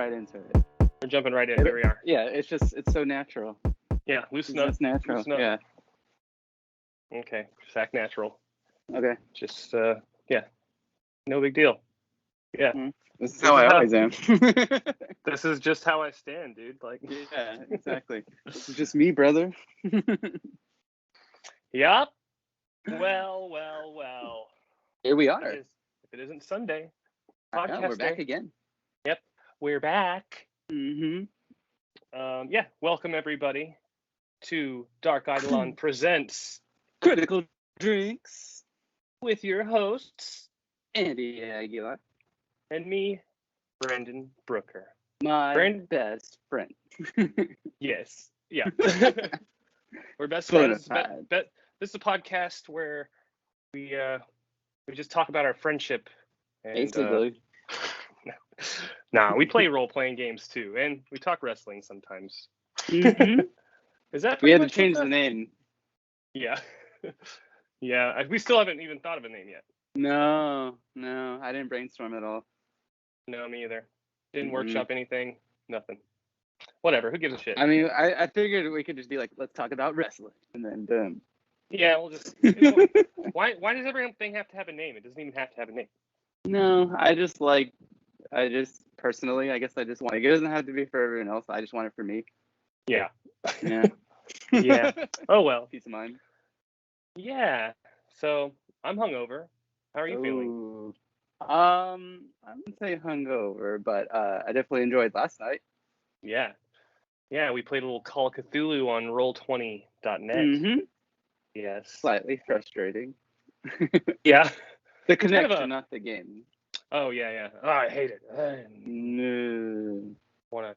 right into it. We're jumping right in. Here we are. Yeah, it's so natural. Yeah, loosen up. It's natural. Loosen up. Yeah. Okay, just act natural. Okay. Just, yeah, no big deal. Yeah. Mm-hmm. This is how I always am. This is just how I stand, dude. Like. Yeah, exactly. This is just me, brother. Yup. Well. Here we are. If it isn't Sunday, We're back again. Yep, we're back. Mm-hmm. Yeah, welcome everybody to Dark Eidolon Presents Critical Drinks with your hosts, Andy Aguilar and me, Brendan Brooker. My best friend. Yes, yeah. We're best friends. This is a podcast where we just talk about our friendship. And, basically. Nah, we play role-playing games too, and we talk wrestling sometimes. Mm-hmm. Is that we had to change the name? Yeah. Yeah, we still haven't even thought of a name yet. No, I didn't brainstorm at all. No, me either. Didn't workshop anything. Nothing. Whatever. Who gives a shit? I mean, I figured we could just be like, let's talk about wrestling, and then boom. Yeah, we'll just. Why does everything have to have a name? It doesn't even have to have a name. No, I just personally, I guess I just want it. It doesn't have to be for everyone else. I just want it for me. Yeah. Yeah. Yeah. Oh well. Peace of mind. Yeah. So I'm hungover. How are you feeling? I wouldn't say hungover, but I definitely enjoyed last night. Yeah. Yeah, we played a little Call of Cthulhu on Roll20.net. Mm-hmm. Yes. Slightly frustrating. Yeah. The connection, not the game. Oh yeah. Oh, I hate it. No. Want to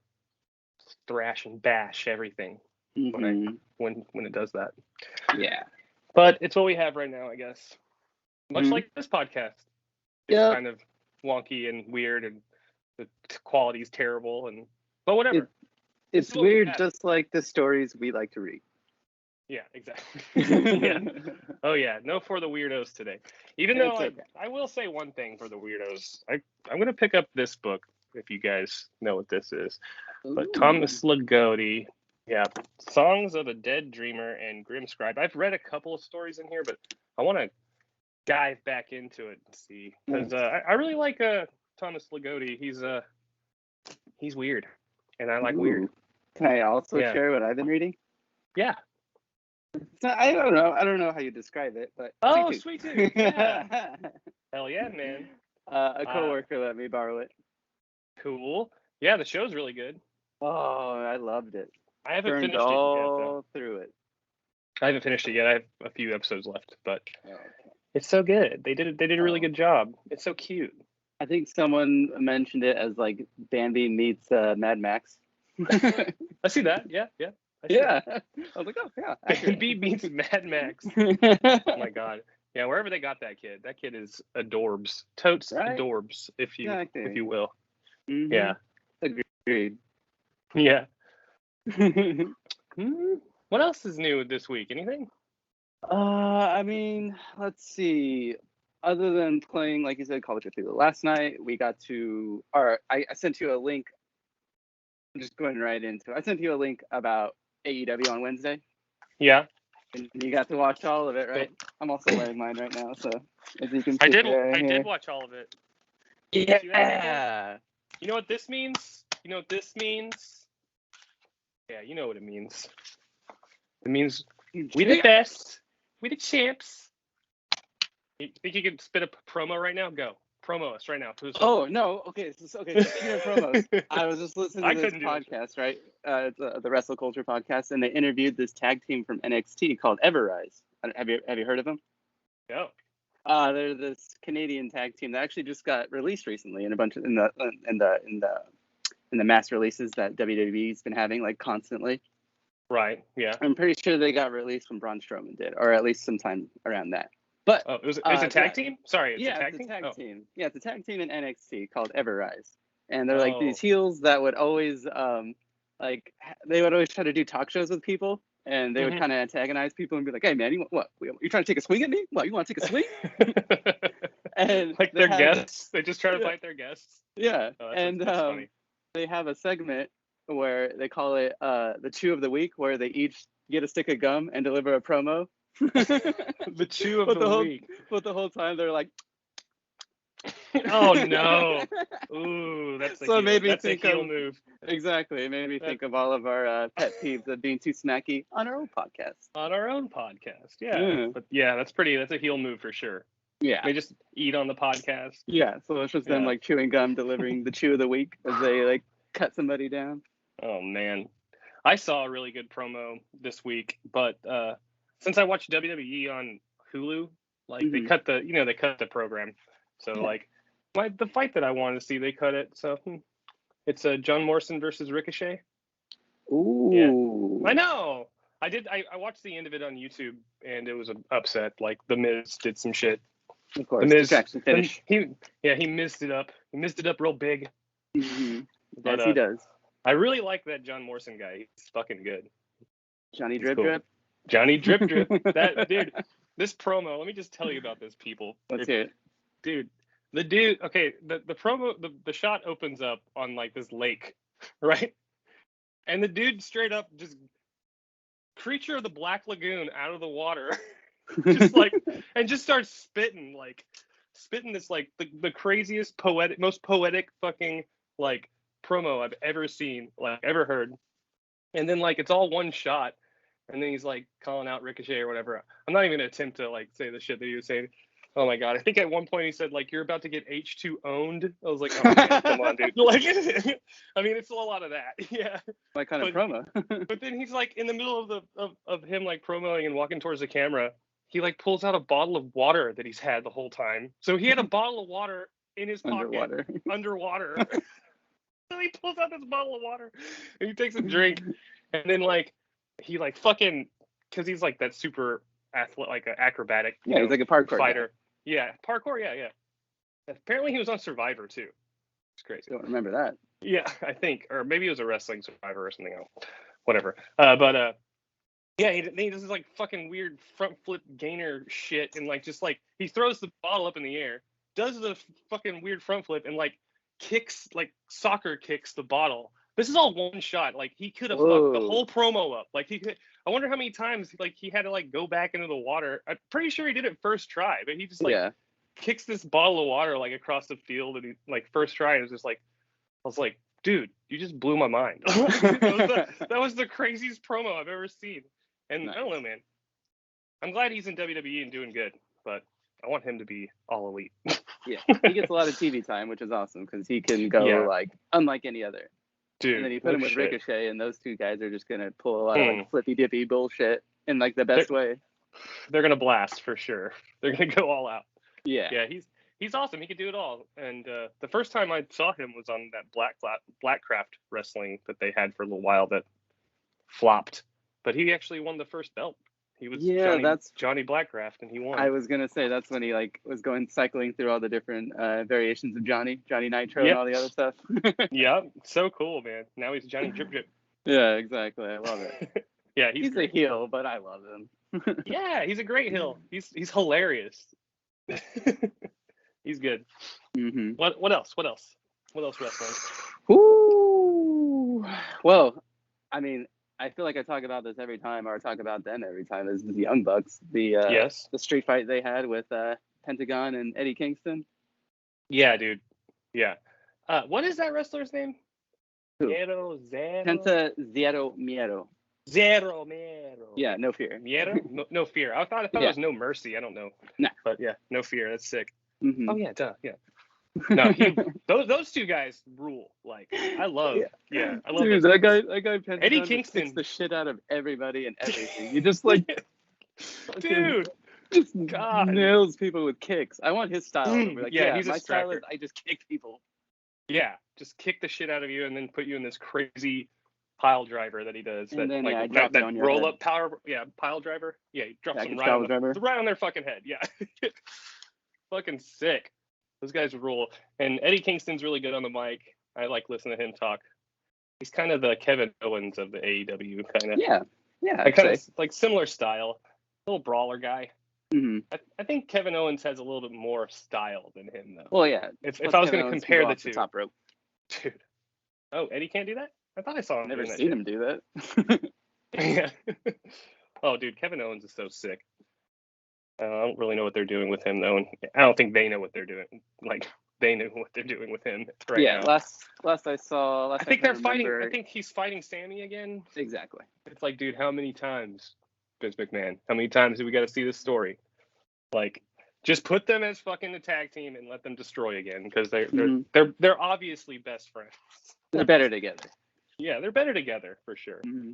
thrash and bash everything when it does that. Yeah. But it's what we have right now, I guess. Much like this podcast. It's kind of wonky and weird, and the quality's terrible, but whatever. It's weird, just like the stories we like to read. Yeah, exactly. Yeah. Oh yeah, no for the weirdos today. Even though I will say one thing for the weirdos. I'm gonna pick up this book if you guys know what this is. But Thomas Ligotti, yeah, Songs of a Dead Dreamer and Grim Scribe. I've read a couple of stories in here, but I want to dive back into it and see, because I really like Thomas Ligotti. He's weird, and I like weird. Can I also share what I've been reading? Yeah. I don't know how you describe it, but sweet too. Yeah. Hell yeah, man. A coworker let me borrow it. Cool. Yeah, the show's really good. Oh, I loved it. I haven't finished it yet, though. Through it. I haven't finished it yet. I have a few episodes left, but it's so good. They did a really good job. It's so cute. I think someone mentioned it as like Bambi meets Mad Max. I see that. Yeah. Yeah. I was like, oh yeah. Bambi meets Mad Max. Oh my god. Yeah, wherever they got that kid is adorbs. Totes adorbs, if you will. Mm-hmm. Yeah. Agreed. Yeah. What else is new this week? Anything? I mean, let's see. Other than playing, like you said, Call of Cthulhu last night, we got to. I sent you a link. I'm just going right into it. I sent you a link about AEW on Wednesday. Yeah. And you got to watch all of it, right? I'm also wearing mine right now, so as you can see. I did watch all of it. Yeah. You know what this means? Yeah, you know what it means. It means we the best. We the champs. You think you could spit a promo right now? Go. Promo us right now. Oh, no. Okay. So speaking of promos, I was just listening to this podcast, right? It's the Wrestle Culture podcast, and they interviewed this tag team from NXT called Everrise. Have you heard of them? No. They're this Canadian tag team that actually just got released recently in a bunch of in the mass releases that WWE's been having like constantly. Right. Yeah. I'm pretty sure they got released when Braun Strowman did, or at least sometime around that. But it was a tag team? Sorry, it's a tag team. Yeah, it's a tag team in NXT called Everrise, and they're like these heels that would always they would always try to do talk shows with people, and they would kind of antagonize people and be like, "Hey man, you trying to take a swing at me? What, you want to take a swing?" And like their guests, they just try to fight their guests. Yeah, that's funny. they have a segment where they call it the chew of the week, where they each get a stick of gum and deliver a promo. The chew of the week. But the whole time they're like, oh no! Ooh, that's a so heel, maybe that's a think heel of, move. Exactly, it made me think of all of our pet peeves of being too smacky on our own podcast. On our own podcast, yeah. But yeah, that's a heel move for sure. Yeah. They just eat on the podcast. Yeah, so it's just them like chewing gum, delivering the chew of the week as they like cut somebody down. Oh man, I saw a really good promo this week, but since I watched WWE on Hulu, like they cut the program, so like the fight that I wanted to see, they cut it. So it's John Morrison versus Ricochet. Ooh. Yeah. I know. I watched the end of it on YouTube, and it was an upset. Like the Miz did some shit. Of course, the Miz finish. He missed it up. He missed it up real big. But, yes, he does. I really like that John Morrison guy. He's fucking good. Johnny Drip Drip. Johnny Drip Drip. That dude. This promo. Let me just tell you about this, people. Let's hear it. Dude, the dude. Okay, the promo. The shot opens up on like this lake, right? And the dude straight up just creature of the Black Lagoon out of the water, just like, and just starts spitting this like the craziest most poetic fucking like promo I've ever seen, like ever heard. And then like it's all one shot, and then he's like calling out Ricochet or whatever. I'm not even gonna attempt to like say the shit that he was saying. Oh my god! I think at one point he said like, "You're about to get H2 owned." I was like, "Oh man, come on, dude!" Like, I mean, it's a lot of that, yeah. My kind of promo. But then he's like in the middle of him like promoting and walking towards the camera. He like pulls out a bottle of water that he's had the whole time. So he had a bottle of water in his pocket underwater. So he pulls out this bottle of water and he takes a drink, and then like he like fucking, because he's like that super athlete, like an acrobatic, he's like a parkour fighter. Guy. Yeah, parkour. Yeah. Apparently he was on Survivor too. It's crazy. Don't remember that. Yeah, I think, or maybe it was a wrestling Survivor or something else. Whatever. But yeah, he does this like fucking weird front flip gainer shit, and like just like he throws the bottle up in the air, does the fucking weird front flip, and like kicks, like soccer kicks the bottle. This is all one shot. Like he could have fucked the whole promo up. Like I wonder how many times like he had to like go back into the water. I'm pretty sure he did it first try, but he just like kicks this bottle of water like across the field, and he like first try, and it was just like, I was like, dude, you just blew my mind. that was the craziest promo I've ever seen. And nice. I don't know, man. I'm glad he's in WWE and doing good, but I want him to be all elite. Yeah, he gets a lot of TV time, which is awesome because he can go like unlike any other. Dude, and then you put him with Ricochet, and those two guys are just gonna pull a lot of like flippy dippy bullshit in like the best way. They're gonna blast for sure. They're gonna go all out. Yeah, he's awesome. He can do it all. And the first time I saw him was on that Blackcraft wrestling that they had for a little while that flopped. But he actually won the first belt. He was Johnny Blackcraft, and he won. I was gonna say that's when he like was cycling through all the different variations of Johnny Nitro, and all the other stuff. Yeah, so cool, man. Now he's Johnny Drip Drip. Yeah, exactly. I love it. Yeah, he's a heel, but I love him. Yeah, he's a great heel. He's hilarious. He's good. Mm-hmm. What else wrestling? Ooh. Well, I mean, I feel like I talk about this every time, or I talk about them every time. Is the Young Bucks, the street fight they had with Pentagon and Eddie Kingston. Yeah, dude. Yeah. What is that wrestler's name? Zero. Penta Zero Miedo. Zero Miedo. Yeah, no fear. Miedo? No fear. I thought it was No Mercy. I don't know. No. But yeah, No Fear. That's sick. Mm-hmm. Oh yeah, duh. Yeah. No, those two guys rule. Like I love. Yeah, I love. Dude, that guy Pentagon Eddie Kingston kicks the shit out of everybody and everything. You just like, dude, just nails people with kicks. I want his style. Like, he's my a style is I just kick people. Yeah, just kick the shit out of you and then put you in this crazy pile driver that he does. And that then, like that roll up pile driver. Yeah, he drops them right on their fucking head. Yeah, fucking sick. Those guys rule. And Eddie Kingston's really good on the mic. I like listening to him talk. He's kind of the Kevin Owens of the AEW, kind of. Yeah. Kind of like similar style. Little brawler guy. Mm-hmm. I think Kevin Owens has a little bit more style than him, though. Well, yeah. If I was going to compare the two. Top rope. Dude. Oh, Eddie can't do that? I thought I saw him. I've never doing that seen shit. him do that. Yeah. Oh, dude, Kevin Owens is so sick. I don't really know what they're doing with him, though, and I don't think they know what they're doing. Like, they know what they're doing with him right now. Last I saw, I think they're fighting. I think he's fighting Sammy again. Exactly. It's like, dude, how many times, Vince McMahon? How many times do we got to see this story? Like, just put them as fucking the tag team and let them destroy again, because they're obviously best friends. They're better together. Yeah, they're better together for sure. Mm-hmm.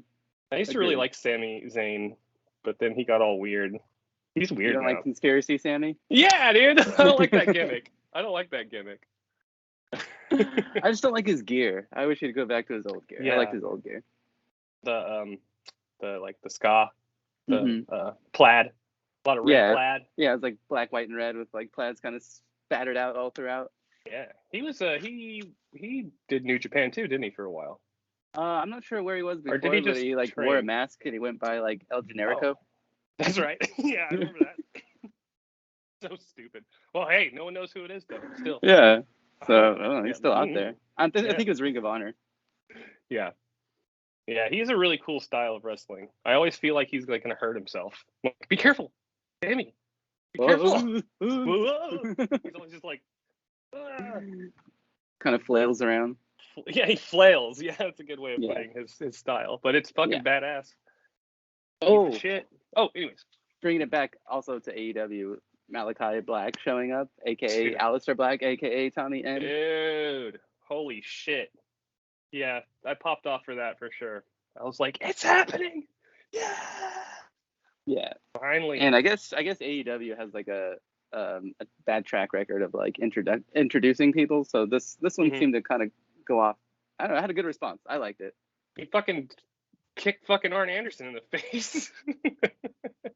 I used to really like Sami Zayn, but then he got all weird. He's weird. You don't now. like Conspiracy Sammy? Yeah, dude. I don't like that gimmick. I don't like that gimmick. I just don't like his gear. I wish he'd go back to his old gear. Yeah. I liked his old gear. The ska, plaid, a lot of red plaid. Yeah, it's like black, white, and red with like plaids kind of spattered out all throughout. Yeah, he was he did New Japan too, didn't he, for a while? I'm not sure where he was before, or did he just but he like wore a mask and he went by like El Generico. Oh, that's right. Yeah, I remember that. So stupid. Well, hey, no one knows who it is though. Still. Yeah. So he's still out there. I think it was Ring of Honor. Yeah. Yeah, he's a really cool style of wrestling. I always feel like he's like gonna hurt himself. Like, be careful, Sammy. Be careful. Whoa. He's always just like kind of flails around. Yeah, he flails. Yeah, that's a good way of putting his style. But it's fucking badass. Oh shit. Oh, anyways. Bringing it back also to AEW, Malachi Black showing up, aka Aleister Black, aka Tommy End. Dude, holy shit. Yeah, I popped off for that for sure. I was like, it's happening. Yeah. Yeah. Finally. And I guess AEW has like a bad track record of like introducing people. So this one seemed to kind of go off. I don't know. I had a good response. I liked it. He fucking kicked fucking Arn Anderson in the face.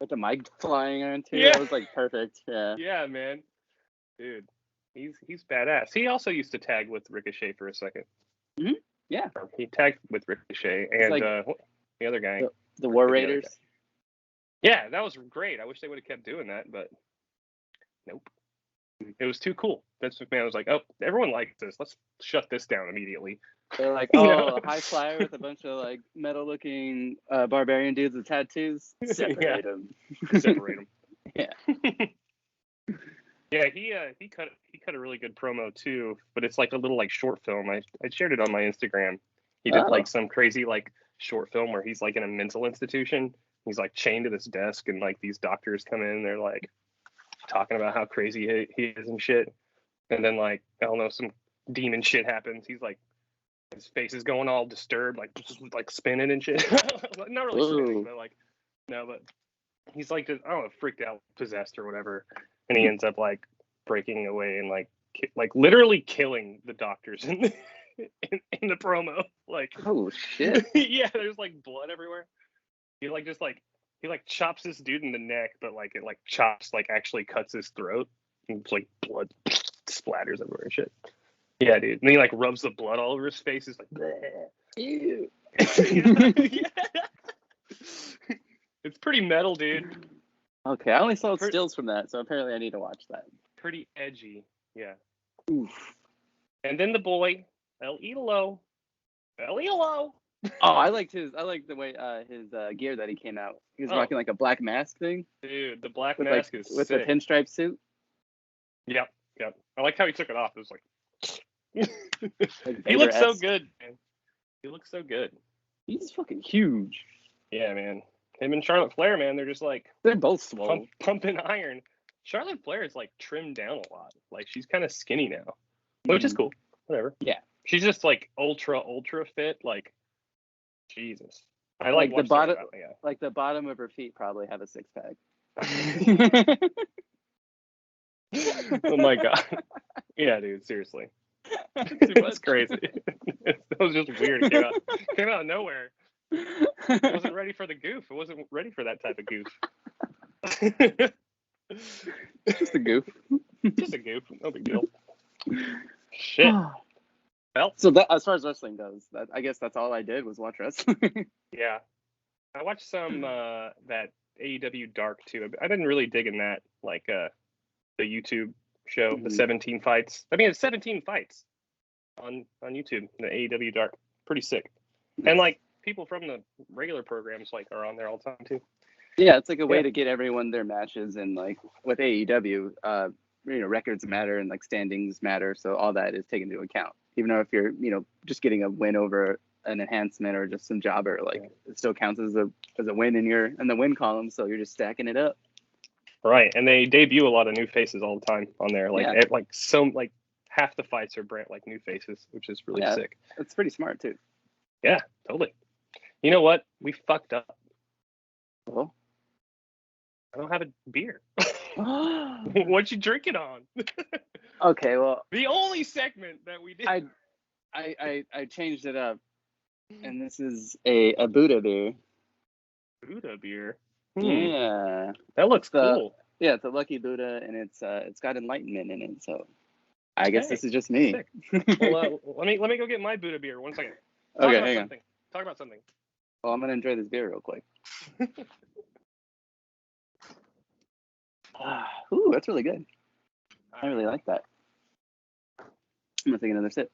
With the mic flying around too. Yeah. That was like perfect. Yeah. Yeah, man. Dude, he's badass. He also used to tag with Ricochet for a second. Mm-hmm. Yeah. He tagged with Ricochet and like, the other guy. The War Raiders. Yeah, that was great. I wish they would have kept doing that, but nope. It was too cool. Vince McMahon was like, oh, everyone likes this. Let's shut this down immediately. They're like, oh, a high flyer with a bunch of like metal-looking barbarian dudes with tattoos. Separate them. Separate them. Yeah. Yeah, he cut a really good promo too, but it's like a little like short film. I shared it on my Instagram. He did like some crazy like short film where he's like in a mental institution. He's like chained to this desk, and like these doctors come in and they're like talking about how crazy he is and shit. And then like, I don't know, some demon shit happens. He's like, his face is going all disturbed, like spinning and shit. Not really spinning, but like, no, but he's like just, I don't know, freaked out, possessed or whatever. And he ends up like breaking away and like literally killing the doctors in the promo. Like, oh shit. Yeah, there's like blood everywhere. He chops this dude in the neck, but like it like chops, like actually cuts his throat, and it's like blood splatters everywhere and shit. Yeah, dude. And then he like rubs the blood all over his face. It's like, bleh. Ew. Yeah. It's pretty metal, dude. Okay, I only saw stills from that, so apparently I need to watch that. Pretty edgy, yeah. Oof. And then the boy, El Idolo. Oh, I liked the way his gear that he came out. He was rocking like a black mask thing. Dude, the black mask is with sick. The pinstripe suit. Yep. I like how he took it off. It was like he looks so good, man. He looks so good. He's fucking huge. Yeah, man. Him and Charlotte Flair, man, they're just like they're both swole. Pumping iron. Charlotte Flair is like trimmed down a lot. Like she's kind of skinny now, which is cool. Whatever. Yeah. She's just like ultra fit. Like Jesus. I like the bottom. Like the bottom of her feet probably have a 6-pack. Oh my god. Yeah, dude. Seriously. That's crazy. That was just weird. It came out of nowhere. I wasn't ready for the goof. I wasn't ready for that type of goof. Just a goof. Just a goof. No big deal. Shit. Well, so that, as far as wrestling goes, I guess that's all I did was watch wrestling. Yeah. I watched some that AEW Dark too. I've been really digging that, like the YouTube show, the 17 fights. I mean, it's 17 fights. on YouTube. The AEW Dark, pretty sick. And like people from the regular programs like are on there all the time too. Yeah, it's like a way to get everyone their matches, and like with AEW, records matter and like standings matter, so all that is taken into account. Even though if you're, just getting a win over an enhancement or just some jobber, like it still counts as a win in the win column, so you're just stacking it up. Right, and they debut a lot of new faces all the time on there. Like half the fights are brand like new faces, which is really sick. It's pretty smart too. Yeah, totally. You know what? We fucked up. Well, I don't have a beer. What you drinking on? Okay, well, the only segment that we did. I changed it up, and this is a Buddha beer. Buddha beer. Yeah, that looks cool. Yeah, it's a Lucky Buddha, and it's got enlightenment in it. So I guess this is just me. Well, let me go get my Buddha beer. 1 second. Okay, hang on. Talk about something. Well, I'm gonna enjoy this beer real quick. Ooh, that's really good. I really like that. I'm gonna take another sip.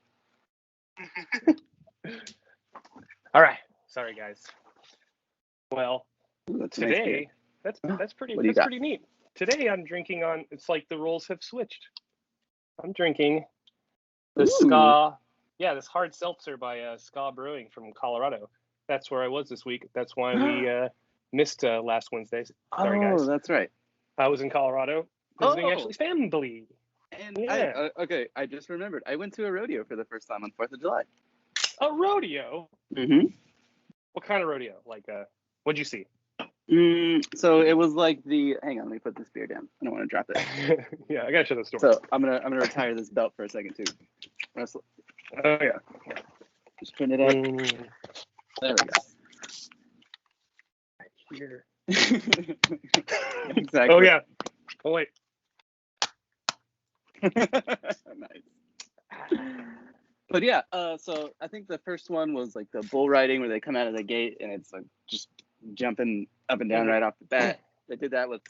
All right. Sorry, guys. Well, today nice that's pretty neat. Today I'm drinking on. It's like the roles have switched. I'm drinking the Ska. Yeah, this hard seltzer by Ska Brewing from Colorado. That's where I was this week. That's why we missed last Wednesday. Sorry, guys. Oh, that's right. I was in Colorado visiting Ashley's family. And I just remembered. I went to a rodeo for the first time on 4th of July. A rodeo? Mm-hmm. What kind of rodeo? Like, what'd you see? So it was like hang on, let me put this beer down. I don't want to drop it. Yeah, I gotta show the story. So I'm gonna retire this belt for a second too. Oh yeah. Just putting it up. There we go. Right here. Exactly. Oh yeah. Oh wait. Nice. But yeah, so I think the first one was like the bull riding where they come out of the gate and it's like just jumping up and down right off the bat. They did that with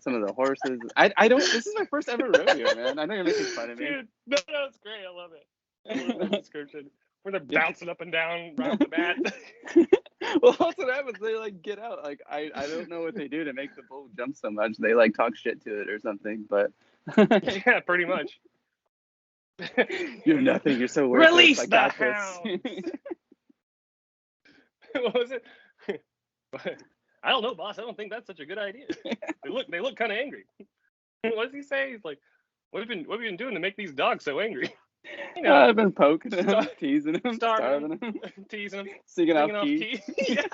some of the horses. I don't. This is my first ever rodeo, man. I know you're making fun of me. Dude, no, it's great. I love it. I love that description. Where they're bouncing up and down right off the bat. Well, that's what happens. They like get out. Like I don't know what they do to make the bull jump so much. They like talk shit to it or something. But yeah, pretty much. You're nothing. You're so worthless. Release the hounds. What was it? I don't know, boss. I don't think that's such a good idea. They look kind of angry. What does he say? He's like, what have you been doing to make these dogs so angry? I've been poking them, teasing them, starving them, teasing them, singing off key. Yeah.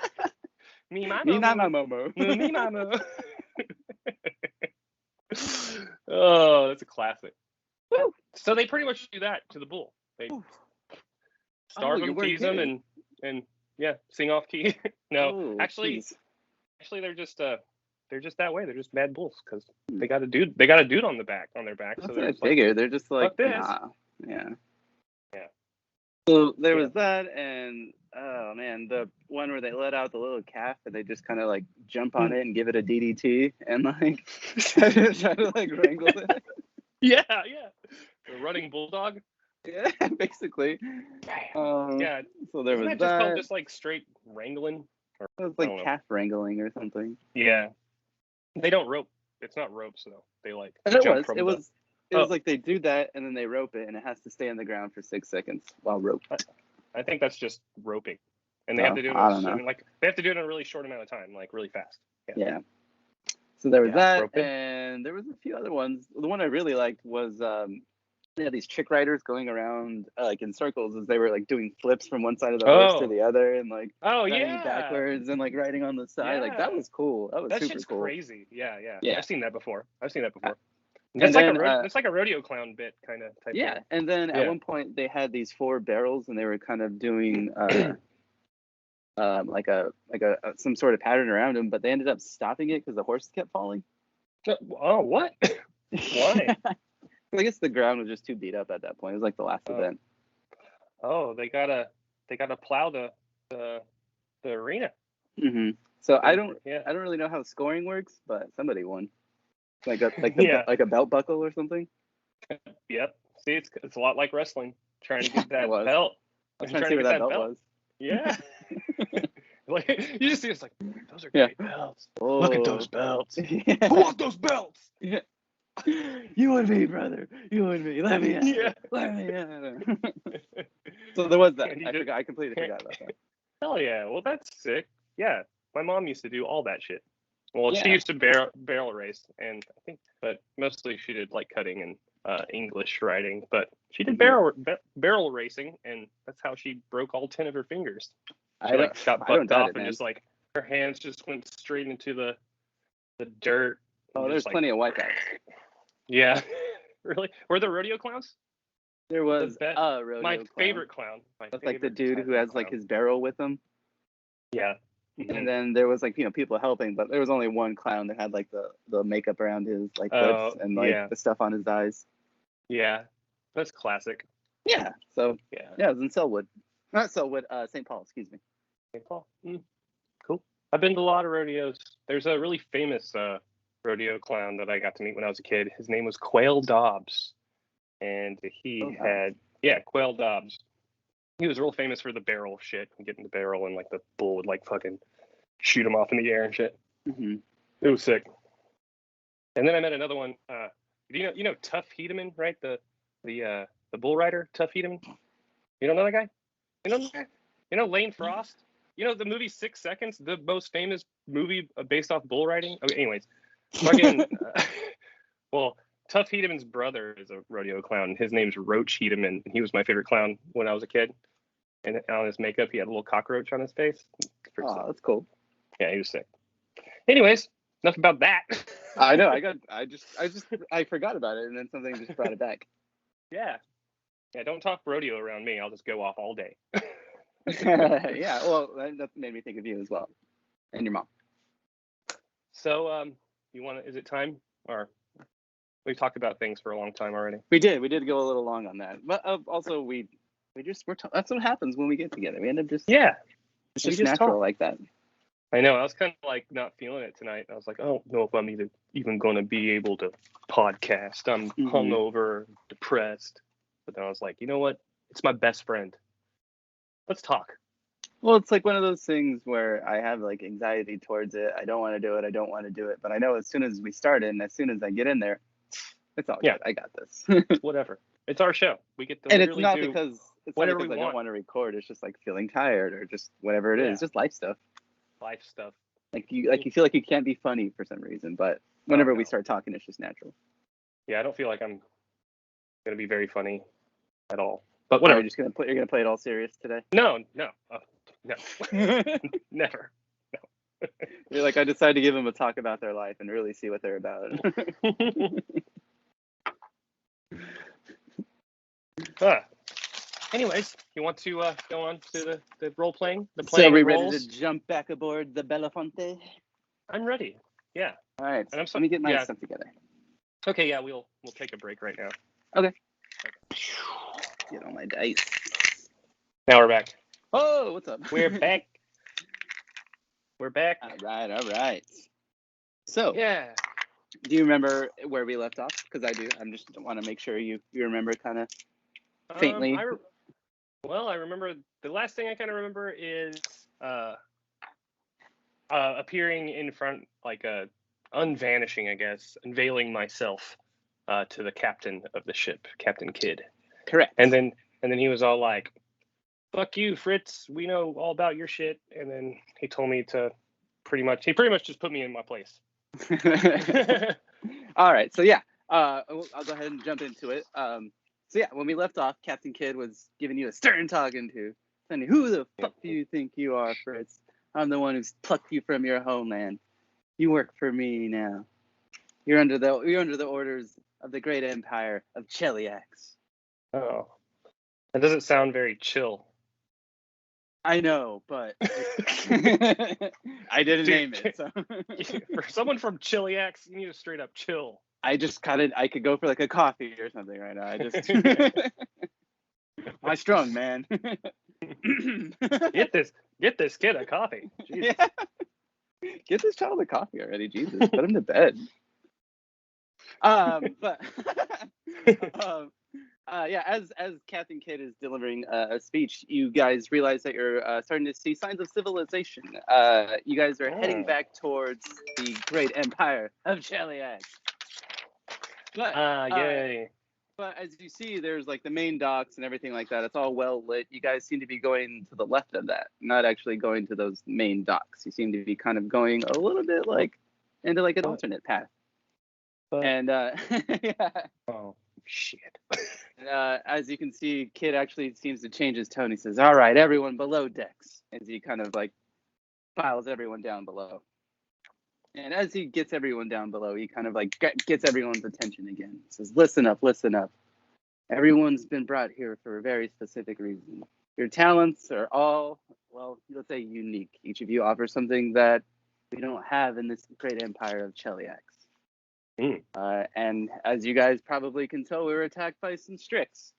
Me my momo. Me mama. Oh, that's a classic. Woo. So they pretty much do that to the bull. They starve them, tease them, and yeah, sing off key. No, actually, they're just that way. They're just mad bulls because they got a dude. They got a dude on their back. That's so what I figured. They're just like, nah. Yeah. So there was that, and oh man, the one where they let out the little calf and they just kind of like jump on it and give it a DDT and like try to like wrangle it. Yeah. The running bulldog. Yeah, basically. Yeah. So there was that. Just called just like straight wrangling. It was like calf wrangling or something. Yeah. They don't rope. It's not ropes though. They like. It was like they do that and then they rope it and it has to stay on the ground for 6 seconds while roped. I think that's just roping, and they have to do it. They have to do it in a really short amount of time, like really fast. Yeah. So there was that, roping. And there was a few other ones. The one I really liked was they had these chick riders going around like in circles as they were like doing flips from one side of the horse to the other and like backwards and like riding on the side. Yeah. Like that was cool. That was super cool. Crazy. Yeah. I've seen that before. It's like a rodeo clown bit kind of type. Yeah, and then at one point they had these 4 barrels and they were kind of doing like some sort of pattern around them, but they ended up stopping it because the horses kept falling. Oh, what? Why? I guess the ground was just too beat up at that point. It was like the last event. Oh, they gotta plow the arena. Mm-hmm. So I don't really know how scoring works, but somebody won. Like a belt buckle or something. Yep. See, it's a lot like wrestling. trying to get that was. belt. I was trying to see where that belt was. Yeah. Like, you just see it's like, those are great belts. Oh. Look at those belts. Yeah. I want those belts. Yeah. You and me, brother. You and me. Let me at Yeah. Let me at So there was that. I completely forgot about that. Hell yeah. Well, that's sick. Yeah. My mom used to do all that shit. Well, Yeah. she used to barrel race, and I think, but mostly she did like cutting and English writing. But she did barrel racing, and that's how she broke all 10 of her fingers. She got bucked off, and just like her hands just went straight into the dirt. Oh, there's plenty of wipeouts. Yeah. Really? Were there rodeo clowns? There was a rodeo my clown. Favorite clown. That's like the dude who has like his barrel with him. Yeah. Mm-hmm. And then there was like, people helping, but there was only one clown that had like the makeup around his like lips and like the stuff on his eyes. Yeah. That's classic. Yeah. So yeah, it was in Selwood. Not Selwood, St. Paul, excuse me. St. Paul. Cool. I've been to a lot of rodeos. There's a really famous rodeo clown that I got to meet when I was a kid. His name was Quail Dobbs. And he had Quail Dobbs. He was real famous for the barrel shit. Getting the barrel and like the bull would like fucking shoot him off in the air and shit. Mm-hmm. It was sick. And then I met another one. You know Tuff Hedeman, right? The bull rider, Tuff Hedeman. You don't know that guy? You know that guy? You know Lane Frost? You know the movie 6 Seconds, the most famous movie based off bull riding? Okay, anyways. Fucking well, Tuff Hedeman's brother is a rodeo clown. His name's Roach Hedeman. He was my favorite clown when I was a kid. And on his makeup, he had a little cockroach on his face. Oh, that's cool. Yeah, he was sick. Anyways, enough about that. I know. I forgot about it, and then something just brought it back. Yeah. Don't talk rodeo around me. I'll just go off all day. Yeah. Well, that made me think of you as well, and your mom. So, is it time, or we've talked about things for a long time already? We did go a little long on that, but also that's what happens when we get together. We end up just it's just natural like that. I know. I was kind of like not feeling it tonight. I was like, I don't know if I'm even going to be able to podcast. I'm hungover, depressed. But then I was like, you know what? It's my best friend. Let's talk. Well, it's like one of those things where I have like anxiety towards it. I don't want to do it. But I know as soon as we start it and as soon as I get in there, it's all good. I got this. Whatever. It's our show. We get to and it's not because I don't want to record. It's just like feeling tired or just whatever it is. Just life stuff. Life stuff. Like you feel like you can't be funny for some reason, but whenever we start talking, it's just natural. Yeah, I don't feel like I'm gonna be very funny at all. But whatever. You're gonna play it all serious today? No. Never. No. You're like, I decided to give them a talk about their life and really see what they're about. Anyways, you want to go on to the role playing? So are we ready to jump back aboard the Belafonte? I'm ready. Yeah. All right. Let me get my stuff together. Okay. Yeah. We'll take a break right now. Okay. Get on my dice. Now we're back. Oh, what's up? We're back. We're back. All right. So. Yeah. Do you remember where we left off? Because I do. I just want to make sure you remember kind of faintly. I remember the last thing I kind of remember is appearing in front, like unvanishing, I guess, unveiling myself to the captain of the ship, Captain Kidd. Correct. And then he was all like, "Fuck you, Fritz. We know all about your shit." And then he told me to pretty much just put me in my place. All right. So yeah, I'll go ahead and jump into it. So yeah, when we left off, Captain Kidd was giving you a stern talking to, saying, "Who the fuck do you think you are, Fritz? I'm the one who's plucked you from your homeland. You work for me now. You're under the orders of the great empire of Cheliax." Oh, that doesn't sound very chill. I know, but I didn't name it. So. For someone from Cheliax, you need to straight up chill. I could go for like a coffee or something right now. My strong man. Get this kid a coffee. Jesus. Yeah. Get this child a coffee already, Jesus. Put him to bed. yeah, as Captain Kidd is delivering a speech, you guys realize that you're starting to see signs of civilization. You guys are heading back towards the great empire of Cheliax. But yay. But as you see, there's like the main docks and everything like that. It's all well lit. You guys seem to be going to the left of that, not actually going to those main docks. You seem to be kind of going a little bit like into like an alternate path. And yeah. Oh shit. As you can see, Kid actually seems to change his tone. He says, "All right, everyone below decks," as he kind of like files everyone down below. And as he gets everyone down below, he kind of like gets everyone's attention again. He says, listen up. Everyone's been brought here for a very specific reason. Your talents are all, well, let's say unique. Each of you offers something that we don't have in this great empire of Cheliax. And as you guys probably can tell, we were attacked by some Strix.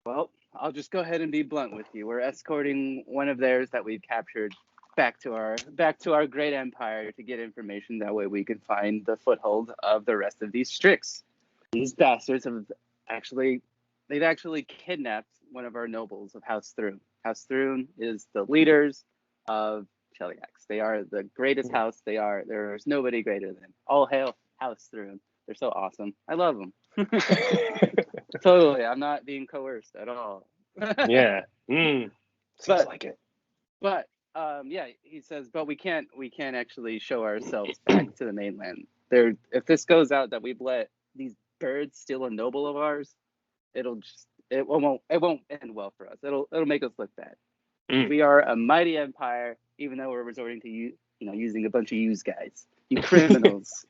Well, I'll just go ahead and be blunt with you. We're escorting one of theirs that we've captured back to our great empire to get information. That way we can find the foothold of the rest of these Strix. These bastards they've actually kidnapped one of our nobles of House Thrune. House Thrune is the leaders of Cheliax. They are the greatest house. There's nobody greater than. All hail House Thrune. They're so awesome. I love them. Totally. I'm not being coerced at all. Yeah. Seems like it. But yeah, he says, but we can't actually show ourselves back to the mainland. If this goes out that we've let these birds steal a noble of ours, it won't end well for us. It'll make us look bad. We are a mighty empire, even though we're resorting to using a bunch of use guys, you criminals.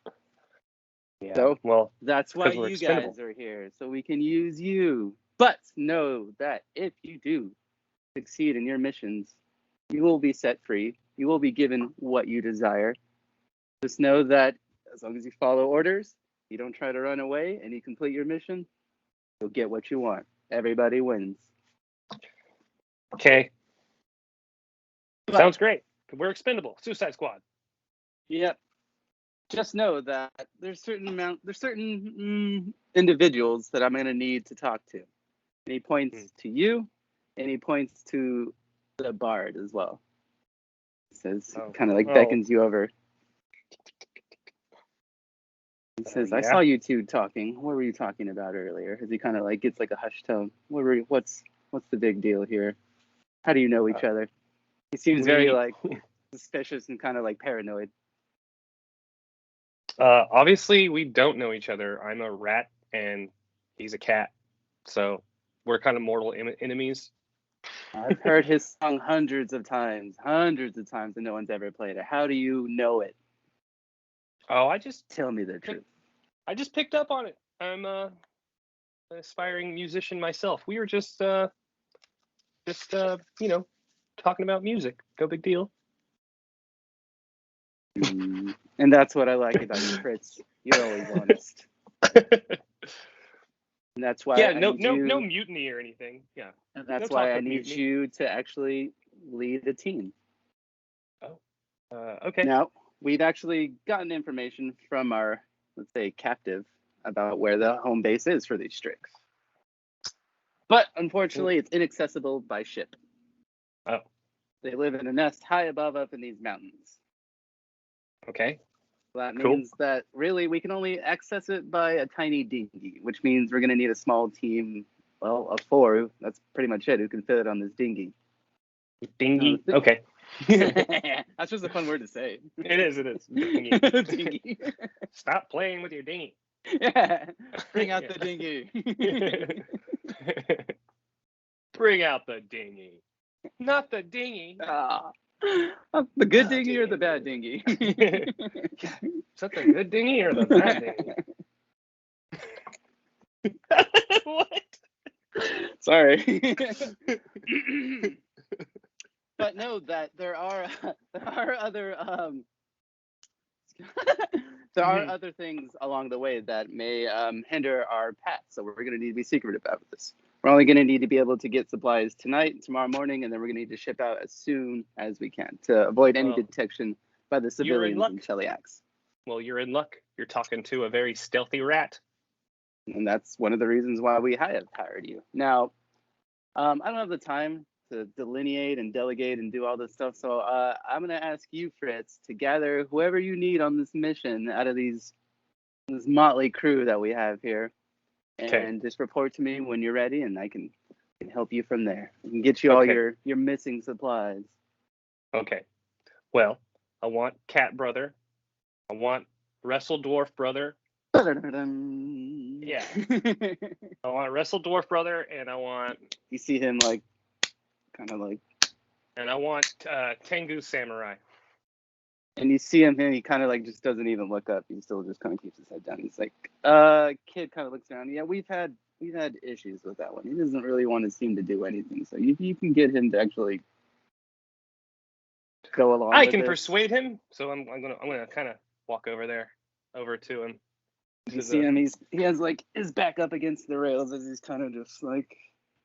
Yeah. So well, that's why you guys are here, so we can use you. But know that if you do succeed in your missions, you will be set free. You will be given what you desire. Just know that as long as you follow orders, you don't try to run away, and you complete your mission, you'll get what you want. Everybody wins. Okay. Sounds great. We're expendable. Suicide Squad. Yep. Just know that there's certain individuals that I'm going to need to talk to. And he points to you, and he points to the bard as well. He says, kind of like beckons you over. He says, I saw you two talking. What were you talking about earlier? As he kind of like gets like a hushed tone. What's the big deal here? How do you know each other? He seems very like suspicious and kind of like paranoid. Obviously, we don't know each other. I'm a rat and he's a cat. So we're kind of mortal enemies. I've heard his song hundreds of times, and no one's ever played it. How do you know it? Oh, tell me the truth. I just picked up on it. I'm an aspiring musician myself. We were just talking about music. No big deal. And that's what I like about you, Fritz. You're always honest. And that's why no mutiny or anything. Yeah. And that's why I need you to actually lead a team. Oh. Okay. Now, we've actually gotten information from our, let's say, captive about where the home base is for these Strix. But unfortunately, it's inaccessible by ship. Oh. They live in a nest high above up in these mountains. Okay. That means that really we can only access it by a tiny dinghy, which means we're going to need a small team, well, of 4. That's pretty much it, who can fit it on this dinghy. Dinghy? Okay. That's just a fun word to say. It is. Dinghy. Dinghy. Stop playing with your dinghy. Yeah. Bring out the dinghy. Bring out the dinghy. Not the dinghy. The good dinghy or the bad dinghy? Is that the good dinghy or the bad dinghy? What? Sorry. But know that there are other other things along the way that may hinder our path. So we're going to need to be secret about this. We're only going to need to be able to get supplies tonight and tomorrow morning, and then we're going to need to ship out as soon as we can to avoid any detection by the civilians in Cheliax. Well, you're in luck. You're talking to a very stealthy rat. And that's one of the reasons why we have hired you. Now, I don't have the time to delineate and delegate and do all this stuff, so I'm going to ask you, Fritz, to gather whoever you need on this mission out of this motley crew that we have here, and just report to me when you're ready, and I can help you from there. I can get you all your missing supplies. Okay. Well, I want Cat Brother. I want Wrestle Dwarf Brother. Yeah. I want Wrestle Dwarf Brother, and I want... You see him, like, kind of like... And I want Tengu Samurai. And you see him, and he kind of, like, just doesn't even look up. He still just kind of keeps his head down. He's like, kid kind of looks around. Yeah, we've had issues with that one. He doesn't really want to seem to do anything. So you can get him to actually go along. I can persuade him. So I'm gonna kind of walk over to him. You see him. He has like his back up against the rails as he's kind of just like,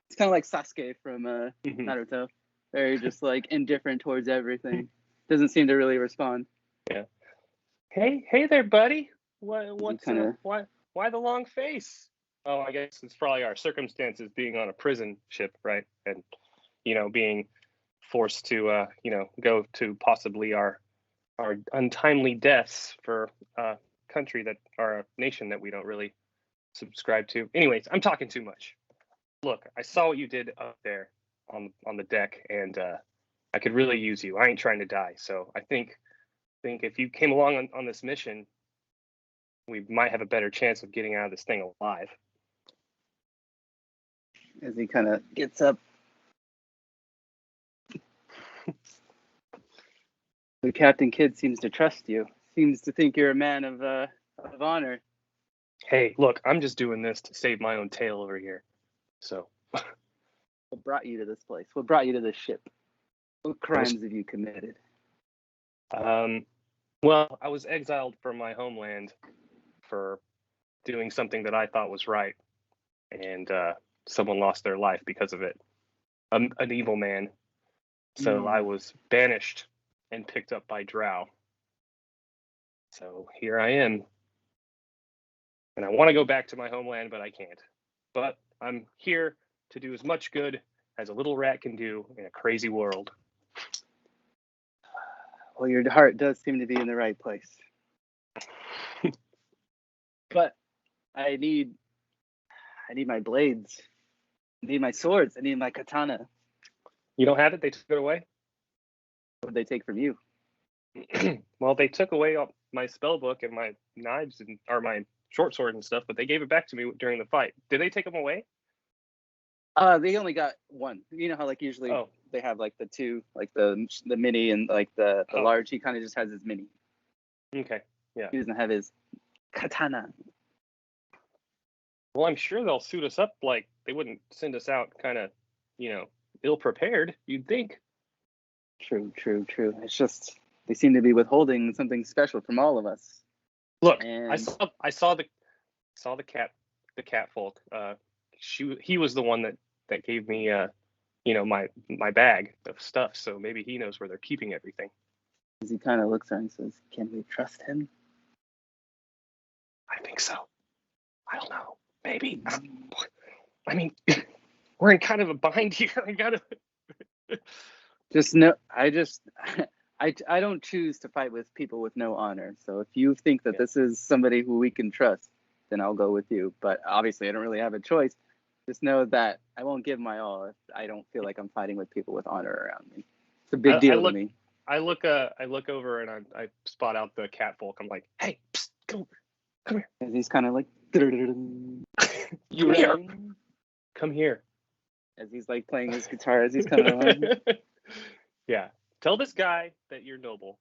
it's kind of like Sasuke from Naruto. Very just like indifferent towards everything. Doesn't seem to really respond. Yeah. Hey there, buddy. Why the long face? Oh, I guess it's probably our circumstances being on a prison ship, right? And being forced to go to possibly our untimely deaths for a country that are a nation that we don't really subscribe to. Anyways, I'm talking too much. Look, I saw what you did up there on the deck, and I could really use you. I ain't trying to die, so I think if you came along on this mission, we might have a better chance of getting out of this thing alive. As he kind of gets up. The Captain Kidd seems to trust you. Seems to think you're a man of honor. Hey, look, I'm just doing this to save my own tail over here. So. What brought you to this place? What brought you to this ship? What crimes have you committed? Well, I was exiled from my homeland for doing something that I thought was right, and someone lost their life because of it. An evil man. So I was banished and picked up by Drow. So here I am. And I want to go back to my homeland, but I can't. But I'm here to do as much good as a little rat can do in a crazy world. Well, your heart does seem to be in the right place. But I need my blades. I need my swords. I need my katana. You don't have it? They took it away? What did they take from you? Well, they took away all my spell book and my knives or my short sword and stuff, but they gave it back to me during the fight. Did they take them away? They only got one. You know how like usually they have like the two, like the mini and like the large. He kind of just has his mini. Okay, yeah. He doesn't have his katana. Well, I'm sure they'll suit us up. Like they wouldn't send us out kind of, ill prepared. You'd think. True. It's just they seem to be withholding something special from all of us. Look, I saw the cat folk. He was the one that gave me my bag of stuff, so maybe he knows where they're keeping everything. As he kind of looks around and says, "Can we trust him?" I think so. I don't know. Maybe. I mean, we're in kind of a bind here. I gotta. Just no. I don't choose to fight with people with no honor. So if you think that this is somebody who we can trust, then I'll go with you. But obviously, I don't really have a choice. Just know that I won't give my all if I don't feel like I'm fighting with people with honor around me. It's a big deal to me. I look over and I spot out the cat folk. I'm like, hey, psst, come here. And he's kind of like, you here? Come here. As he's like playing his guitar, as he's kind of like, yeah. Tell this guy that you're noble,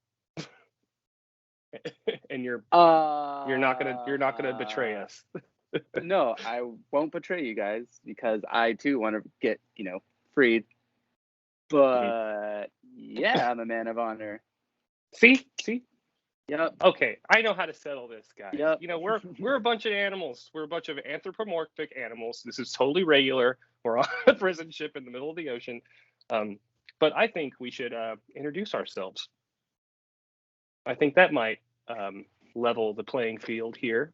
and you're not gonna betray us. No, I won't betray you guys because I too want to get freed. But yeah, I'm a man of honor. See. Yep. Okay, I know how to settle this, guys. Yep. We're a bunch of animals. We're a bunch of anthropomorphic animals. This is totally regular. We're on a prison ship in the middle of the ocean. But I think we should introduce ourselves. I think that might level the playing field here.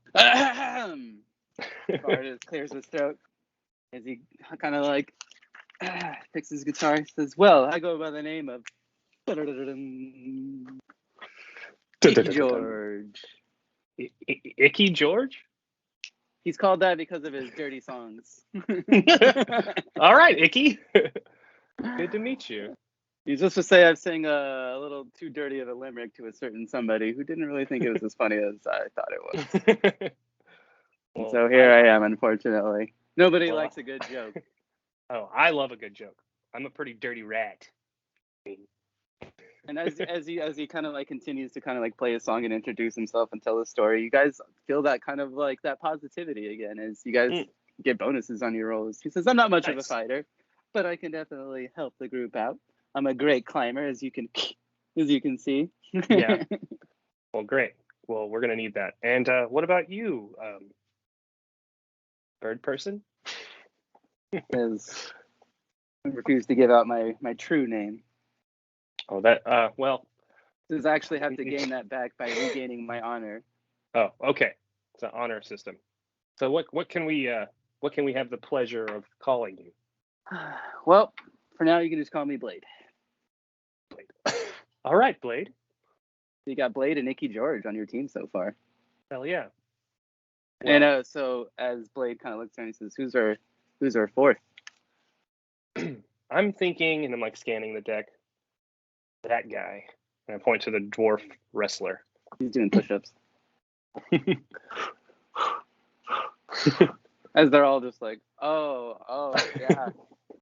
Bard clears his throat as he kind of like picks his guitar. He says, "Well, I go by the name of Icky George." Icky George? He's called that because of his dirty songs. All right, Icky. Good to meet you. Just to say, I've sang a little too dirty of a limerick to a certain somebody who didn't really think it was as funny as I thought it was. Well, so here I am, unfortunately. Nobody likes a good joke. Oh, I love a good joke. I'm a pretty dirty rat. And as he kind of like continues to kind of like play a song and introduce himself and tell a story, you guys feel that kind of like that positivity again as you guys get bonuses on your rolls. He says, "I'm not much of a fighter, but I can definitely help the group out. I'm a great climber, as you can see." Yeah. Well, great. Well, we're gonna need that. And what about you, bird person? Because I refuse to give out my true name. Oh, that well. Does actually have to gain that back by regaining my honor. Oh, okay. It's an honor system. So what can we have the pleasure of calling you? Well, for now you can just call me Blade. Blade. All right, Blade. You got Blade and Icky George on your team so far. Hell yeah. Well, and so as Blade kind of looks around, he says, "Who's our fourth?" I'm thinking, and I'm like scanning the deck. That guy. And I point to the dwarf wrestler. He's doing push-ups. As they're all just like, oh, yeah.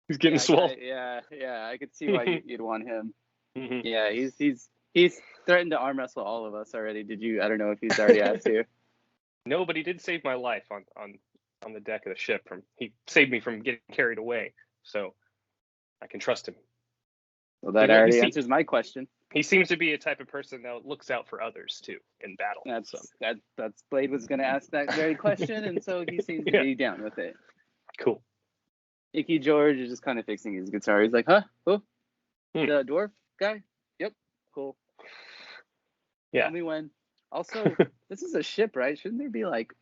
He's getting swole. Yeah, I could see why you'd want him. Mm-hmm. Yeah, he's threatened to arm wrestle all of us already. I don't know if he's already asked you. No, but he did save my life on the deck of the ship. He saved me from getting carried away. So I can trust him. Well, that already answers my question. He seems to be a type of person that looks out for others too in battle. That's Blade was going to ask that very question, and so he seems to be down with it. Cool. Icky George is just kind of fixing his guitar. He's like, "Huh? Who? The dwarf guy? Yep, cool. Yeah. Tell me when. Also, this is a ship, right? Shouldn't there be like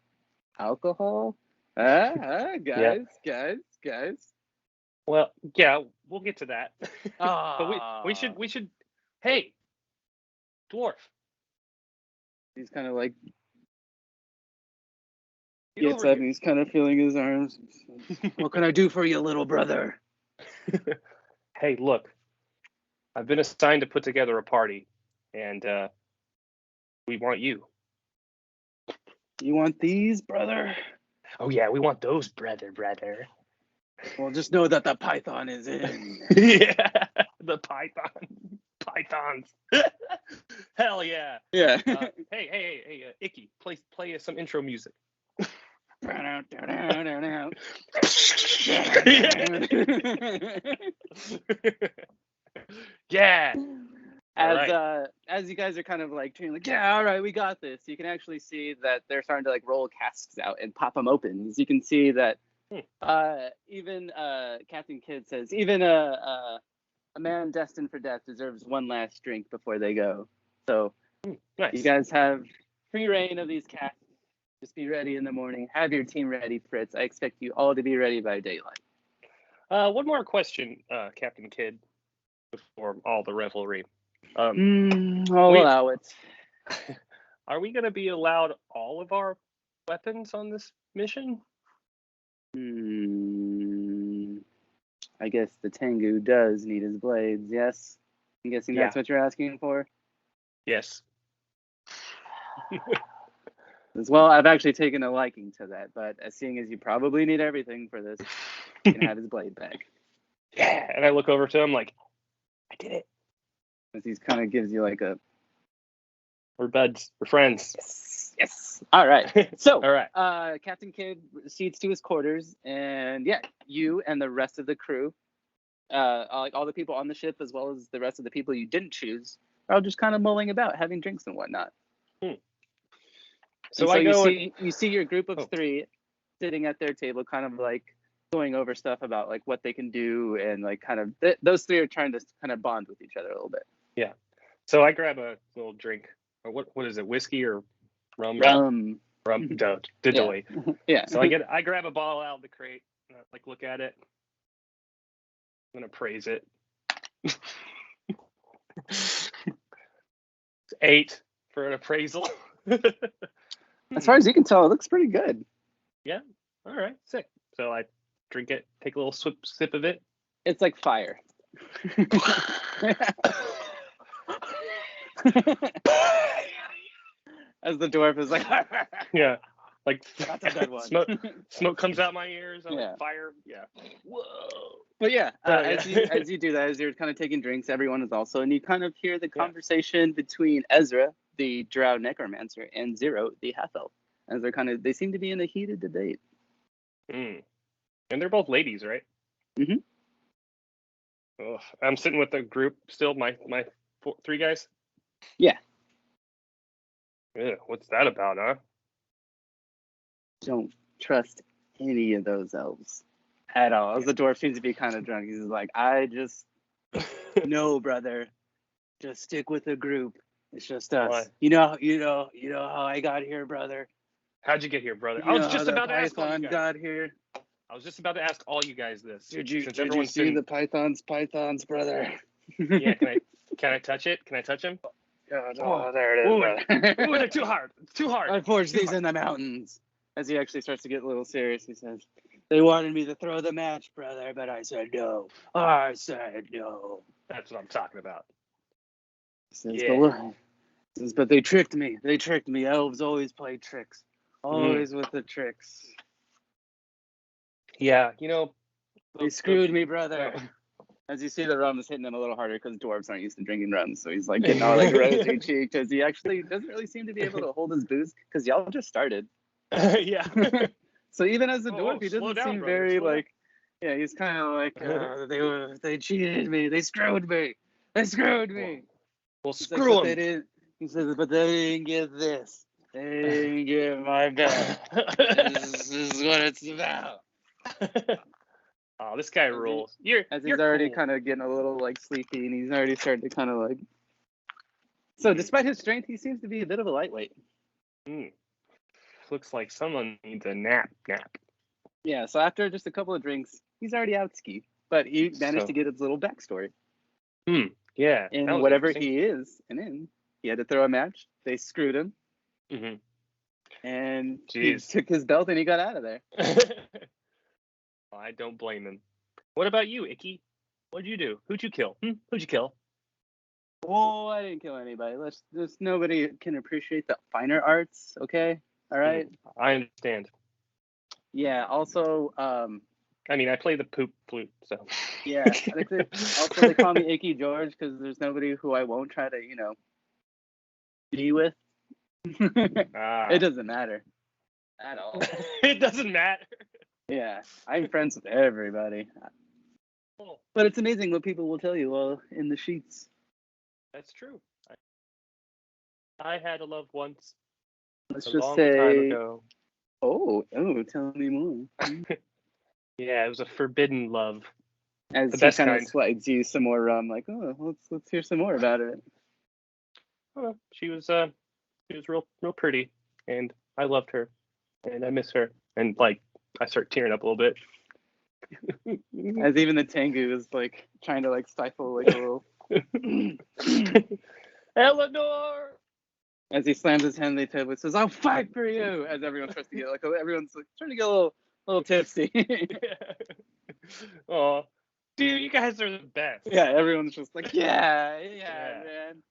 alcohol? Guys. Well, yeah, we'll get to that. But we should. Hey, dwarf. He's kind of like gets up and he's kind of feeling his arms. "What can I do for you, little brother?" Hey, look, I've been assigned to put together a party, and we want you. You want these, brother? Oh yeah, we want those, brother. Well, just know that the python is in. Yeah, the pythons. Hell yeah. Yeah. Hey, Icky, play some intro music. Yeah. As you guys are kind of like yeah, all right, we got this. You can actually see that they're starting to like roll casks out and pop them open. As you can see that even Captain Kidd says even a man destined for death deserves one last drink before they go. So nice. You guys have free reign of these casks. Just be ready in the morning. Have your team ready, Fritz. I expect you all to be ready by daylight. One more question, Captain Kidd, before all the revelry. I'll allow it. Are we going to be allowed all of our weapons on this mission? I guess the Tengu does need his blades, yes? I'm guessing that's what you're asking for? Yes. As well, I've actually taken a liking to that, but seeing as you probably need everything for this, you can have his blade back. Yeah, and I look over to him like, I did it. As he kind of gives you like a... We're buds. We're friends. Yes. All right. So, all right. Captain Kidd proceeds to his quarters, and you and the rest of the crew, like all the people on the ship, as well as the rest of the people you didn't choose, are all just kind of mulling about, having drinks and whatnot. So you see your group of three sitting at their table, kind of like going over stuff about like what they can do, and like kind of those three are trying to kind of bond with each other a little bit. Yeah. So I grab a little drink. Or what is it? Whiskey or rum? Rum. Diddly. Yeah. So I grab a bottle out of the crate, and I, like, look at it. I'm gonna praise it. 8 for an appraisal. As far as you can tell, it looks pretty good. Yeah. All right. Sick. So I drink it, take a little sip of it. It's like fire. As the dwarf is like, yeah, like that's a good one. smoke comes out my ears. I'm Yeah. like, fire. Yeah. Whoa. But yeah, yeah. as you do that, as you're kind of taking drinks, everyone is also, and you kind of hear the conversation between Ezra, the drow necromancer, and Zero, the half elf, as they seem to be in a heated debate. And they're both ladies, right? Mm-hmm. Oh, I'm sitting with the group still. My 3 guys. Yeah. Yeah. What's that about, huh? Don't trust any of those elves at all. As the dwarf seems to be kind of drunk, he's like, I just no, brother. Just stick with the group. It's just us. Why? You know how I got here, brother. How'd you get here, brother? I was just about to ask all you guys. Got here. I was just about to ask all you guys this. Did you see the pythons, brother? Yeah, can I touch it? Can I touch him? Oh, there it is. Ooh, they're too hard. It's too hard. I forged these in the mountains. As he actually starts to get a little serious, he says, they wanted me to throw the match, brother, but I said no. I said no. That's what I'm talking about. He says, but they tricked me. Elves always play tricks. Always with the tricks. Yeah, they screwed me, brother. As you see, the rum is hitting him a little harder because dwarves aren't used to drinking rum, so he's like getting all like rosy cheeked as he actually doesn't really seem to be able to hold his booze because y'all just started. Yeah. So even as a dwarf, he doesn't seem very like. Yeah, he's kind of like they cheated me. They screwed me. Well, screw them. He says, but they didn't get this. They didn't get my back. This is what it's about. Oh, this guy rules. He's already kind of getting a little like sleepy, and he's already starting to kind of like. So, despite his strength, he seems to be a bit of a lightweight. Looks like someone needs a nap. Yeah. So after just a couple of drinks, he's already out ski, but he managed to get his little backstory. Yeah. And whatever he is, he had to throw a match. They screwed him. And he took his belt and he got out of there. I don't blame him. What about you, Icky? What'd you do? Who'd you kill? Who'd you kill? Oh, I didn't kill anybody. Nobody can appreciate the finer arts, okay? All right? I understand. Yeah, also... I play the poop flute, so... Yeah, they call me Icky George because there's nobody who I won't try to, be with. It doesn't matter at all. It doesn't matter. Yeah, I'm friends with everybody. But it's amazing what people will tell you while in the sheets. That's true. I had a love once. Let's just say. Time ago. Oh, tell me more. Yeah, it was a forbidden love. As he kind of slides you some more rum, like, let's hear some more about it. Oh, she was real pretty, and I loved her, and I miss her, and like I start tearing up a little bit. As even the Tengu is like trying to like stifle like a little. Eleanor. As he slams his hand on the table, and says, "I'll fight for you." As everyone tries to get everyone's like trying to get a little tipsy. Oh, dude, you guys are the best. Yeah, everyone's just like, yeah, man.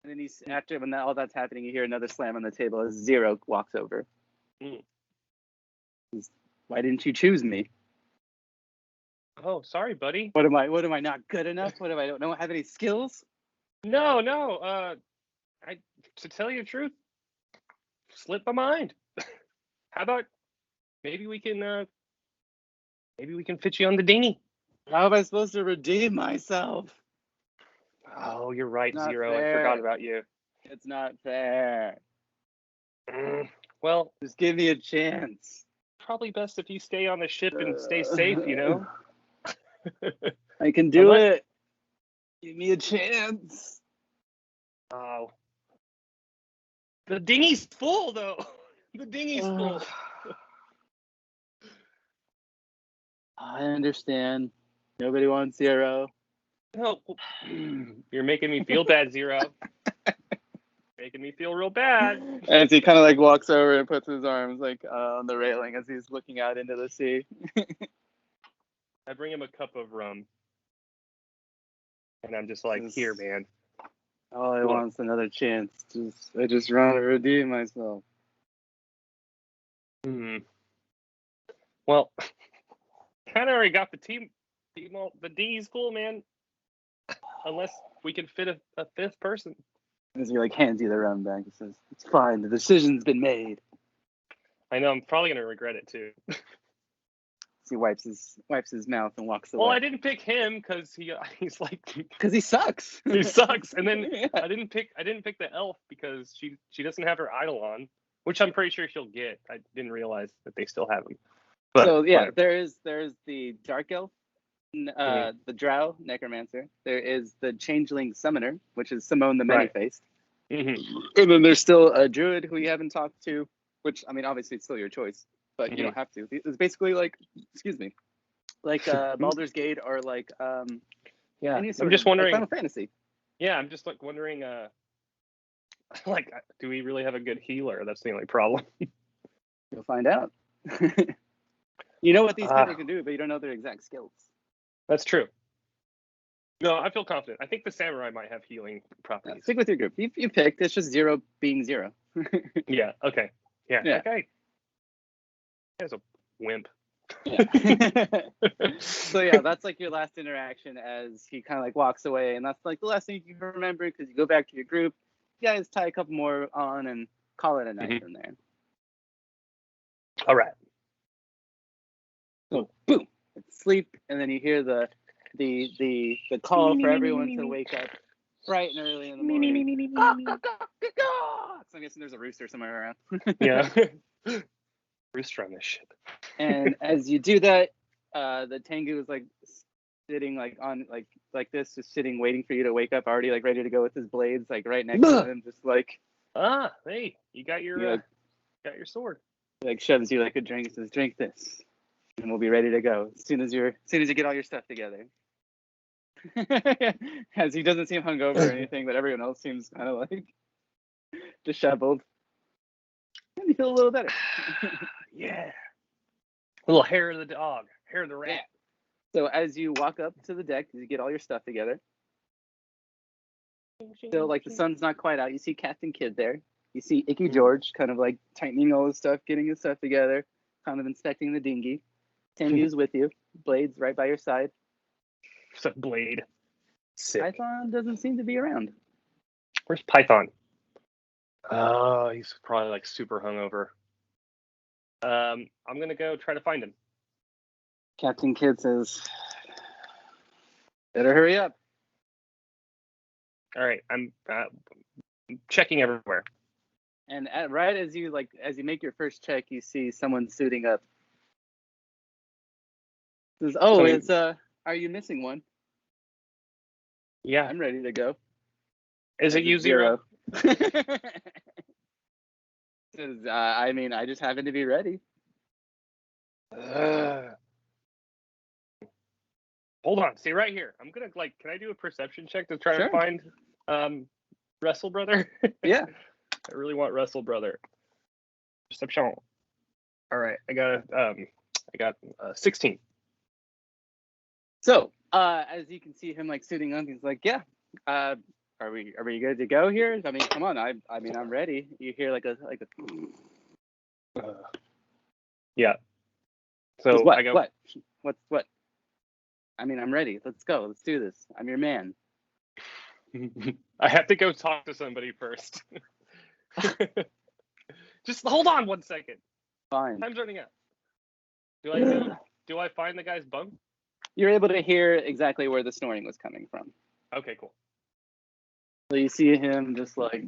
And then after when all that's happening, you hear another slam on the table as Zero walks over. Why didn't you choose me? Oh, sorry, buddy. What am I not good enough? What am I don't have any skills? No. To tell you the truth, slipped my mind. How about maybe we can fit you on the dinghy? How am I supposed to redeem myself? Oh, you're right, Zero. Fair. I forgot about you. It's not fair. Well, just give me a chance. Probably best if you stay on the ship and stay safe, I can do it. Give me a chance. Oh. The dinghy's full, though. The dinghy's full. I understand. Nobody wants Zero. No, you're making me feel bad, Zero. Making me feel real bad. As he kind of like walks over and puts his arms like on the railing as he's looking out into the sea. I bring him a cup of rum. And I'm just like, here, man. All I want is another chance. I just want to redeem myself. Well, kind of already got the dinghy's full, man. Unless we can fit a fifth person. As he like hands you the rum back, he says, "It's fine. The decision's been made." I know. I'm probably gonna regret it too. He wipes his mouth and walks away. Well, I didn't pick him because he's like because he sucks. He sucks. And then yeah. I didn't pick the elf because she doesn't have her Eidolon, which I'm pretty sure she'll get. I didn't realize that they still have them. But, so yeah, there's the dark elf, the drow necromancer. There is the changeling summoner, which is Simone the Many-Faced. And then there's still a druid who you haven't talked to, which I mean obviously it's still your choice. But you don't have to. It's basically like, like Baldur's Gate or like, I'm just wondering. Final Fantasy. Yeah, I'm just like wondering, like, do we really have a good healer? That's the only problem. You'll find out. You know what these people can do, but you don't know their exact skills. That's true. No, I feel confident. I think the samurai might have healing properties. Stick with your group. You picked. It's just Zero being Zero. Yeah. Okay. Yeah. Okay. As a wimp. Yeah. So yeah, that's like your last interaction as he kind of like walks away, and that's like the last thing you can remember because you go back to your group. You guys tie a couple more on and call it a night from there. All right. So boom, sleep, and then you hear the call for everyone to wake up bright and early in the morning. So I'm guessing there's a rooster somewhere around. Yeah. Rooster on this ship. And as you do that, the Tengu is like sitting like on like this, just sitting waiting for you to wake up, already like ready to go with his blades like right next to him, just like hey, you got your got your sword. Like shoves you like a drink and says, "Drink this, and we'll be ready to go as soon as you get all your stuff together." As he doesn't seem hungover or anything, but everyone else seems kind of like disheveled. And you feel a little better. Yeah. A little hair of the dog, hair of the rat. Yeah. So as you walk up to the deck, you get all your stuff together. Still, like the sun's not quite out. You see Captain Kidd there. You see Icky George kind of like tightening all his stuff, getting his stuff together, kind of inspecting the dinghy. Tengu's with you. Blade's right by your side. It's a blade. Sick. Python doesn't seem to be around. Where's Python? Oh, he's probably like super hungover. I'm gonna go try to find him. Captain Kidd says, "Better hurry up." All right, I'm checking everywhere. And right as you make your first check, you see someone suiting up. Says, "Oh, it's are you missing one?" Yeah, I'm ready to go. Is it you, Zero? Says, I mean, I just happen to be ready. Hold on, stay right here. I'm gonna can I do a perception check to try to find Wrestle Brother? Yeah. I really want Wrestle Brother. Perception. All right, I got 16. So, as you can see him like suiting up, he's like, "Yeah, are we good to go here? I mean, come on, I mean, I'm ready." You hear like a yeah. So what? I go, what? I mean, I'm ready. Let's go. Let's do this. I'm your man. I have to go talk to somebody first. Just hold on 1 second. Fine. Time's running out. Do I find the guy's bunk? You're able to hear exactly where the snoring was coming from. Okay, cool. So you see him just like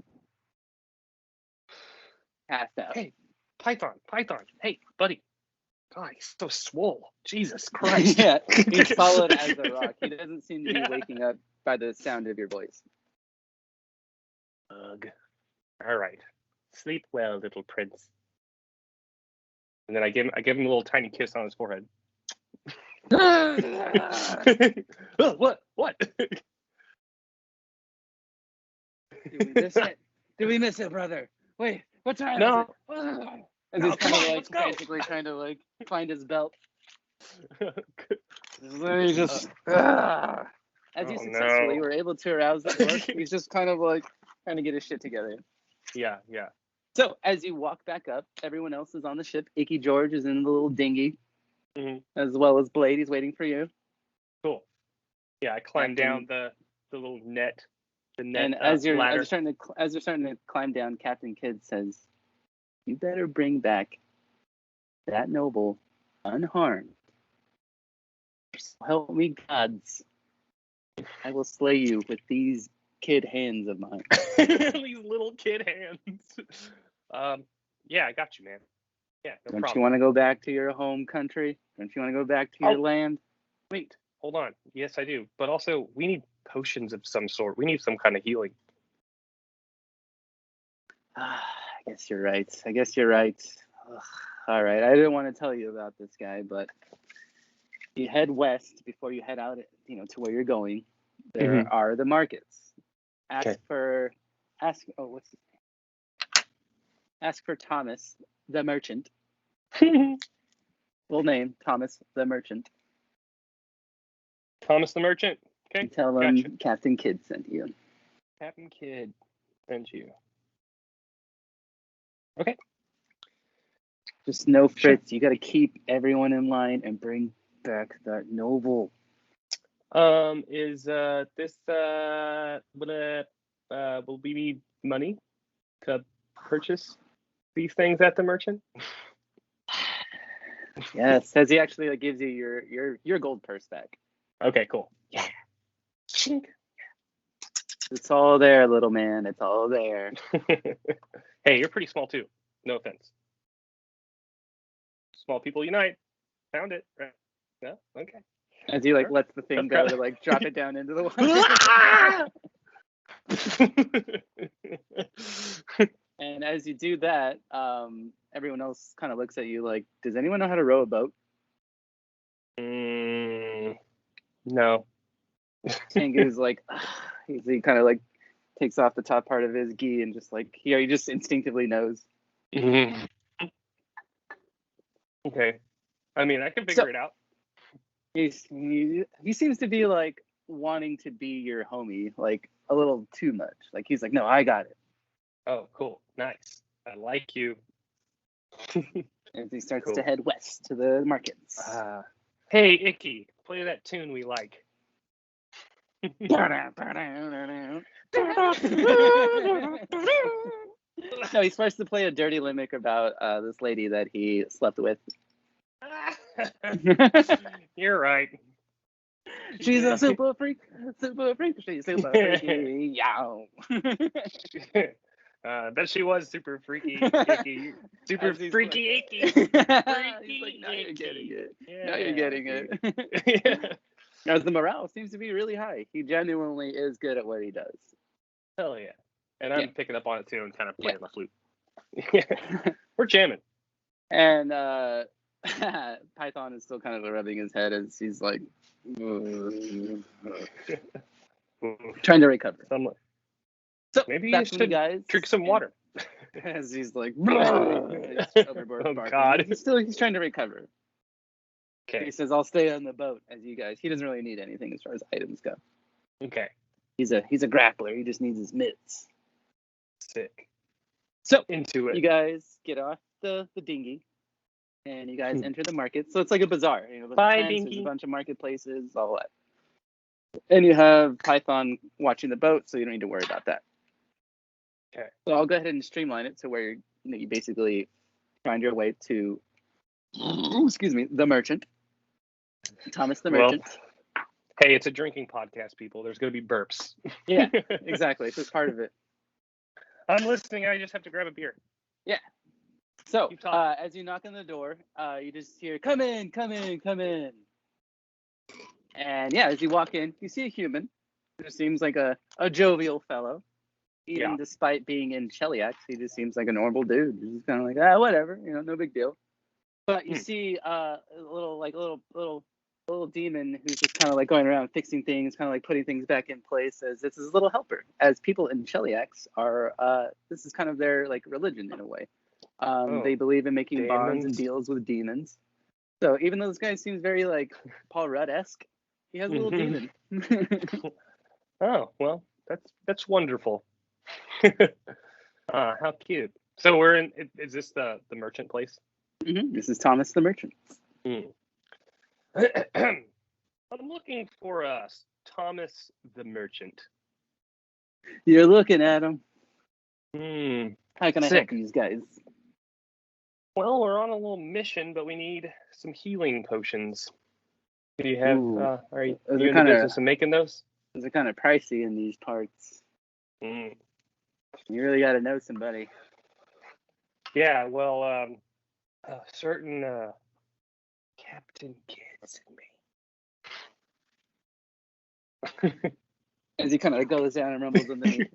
passed out. Hey, Python. Hey, buddy. God, he's so swole. Jesus Christ. Yeah, he's solid as a rock. He doesn't seem to be waking up by the sound of your voice. Ugh. All right. Sleep well, little prince. And then I give him a little tiny kiss on his forehead. Oh, what? Did we miss it, brother? Wait, what time No. is it? And he's kind of like basically trying to like find his belt. He just as you successfully were able to arouse the dwarf, he's just kind of like trying to get his shit together. Yeah. So as you walk back up, everyone else is on the ship. Icky George is in the little dinghy, as well as Blade. He's waiting for you. Cool. Yeah, I climbed down the little net. The net and as you're ladder. as you're starting to climb down, Captain Kidd says, "You better bring back that noble unharmed. So help me gods, I will slay you with these kid hands of mine." These little kid hands. Yeah, I got you, man. Yeah, no problem. Don't you want to go back to your home country? Don't you want to go back to your land? Wait, hold on. Yes, I do. But also, we need potions of some sort. We need some kind of healing. I guess you're right. Ugh. All right. I didn't want to tell you about this guy, but you head west before you head out, to where you're going. There are the markets. Ask for Thomas the merchant. Full name, Thomas the merchant. Thomas the merchant. Okay. Tell him Captain Kidd sent you. Captain Kidd sent you. Okay. Just know, Fritz, you got to keep everyone in line and bring back that noble. Is this will we need money to purchase these things at the merchant? Yes, as he actually gives you your gold purse back. Okay, cool. Yeah. It's all there, little man. It's all there. Hey, you're pretty small too. No offense. Small people unite. Found it. Right. No? Okay. As he lets the thing go to drop it down into the water. And as you do that, everyone else kind of looks at you like, does anyone know how to row a boat? No. Tengu's like, he kind of takes off the top part of his gi and just he just instinctively knows. Okay. I mean, I can figure it out. He seems to be wanting to be your homie, a little too much. He's like, no, I got it. Oh, cool. Nice. I like you. As he starts to head west to the markets. Hey, Icky, play that tune we like. No, he's supposed to play a dirty limerick about this lady that he slept with. You're right. She's a super freak. She's super freaky. Yow. Bet she was super freaky, icky. Super freaky, icky. He's like, now you're getting it. Yeah. Now you're getting it. Yeah. As the morale seems to be really high. He genuinely is good at what he does. Hell yeah. And I'm picking up on it too and kind of playing my flute. We're jamming. And Python is still kind of rubbing his head as he's trying to recover. So maybe you should drink some water. As he's overboard. Oh God! He's trying to recover. Okay. He says, "I'll stay on the boat." As you guys, he doesn't really need anything as far as items go. Okay. He's a grappler. He just needs his mitts. Sick. So into it. You guys get off the dinghy, and you guys enter the market. So it's like a bazaar. Bye, There's a bunch of marketplaces, all that. And you have Python watching the boat, so you don't need to worry about that. Okay. So I'll go ahead and streamline it to where you basically find your way to, the merchant, Thomas the merchant. Well, hey, it's a drinking podcast, people. There's going to be burps. Yeah, exactly. It's just part of it. I'm listening. I just have to grab a beer. Yeah. So as you knock on the door, you just hear, "Come in, come in, come in." And yeah, as you walk in, you see a human who seems like a jovial fellow. Even despite being in Cheliax, he just seems like a normal dude. He's just kind of like, whatever, no big deal. But you see a little demon who's just kind of like going around fixing things, kind of like putting things back in place as this is a little helper. As people in Shellyax are, this is kind of their like religion in a way. They believe in making bonds and deals with demons. So even though this guy seems very like Paul Rudd-esque, he has a little demon. Oh, well, that's wonderful. How cute. So we're in. Is this the merchant place? Mm-hmm. This is Thomas the Merchant. I'm looking for Thomas the Merchant. You're looking at him. How can I Sick. help these guys? Well, we're on a little mission, but we need some healing potions. Do you have? Are you in the business of making those? Those are kind of pricey in these parts. You really got to know somebody. Yeah, well, a certain Captain Kids in me. As he kind of goes down and rumbles underneath.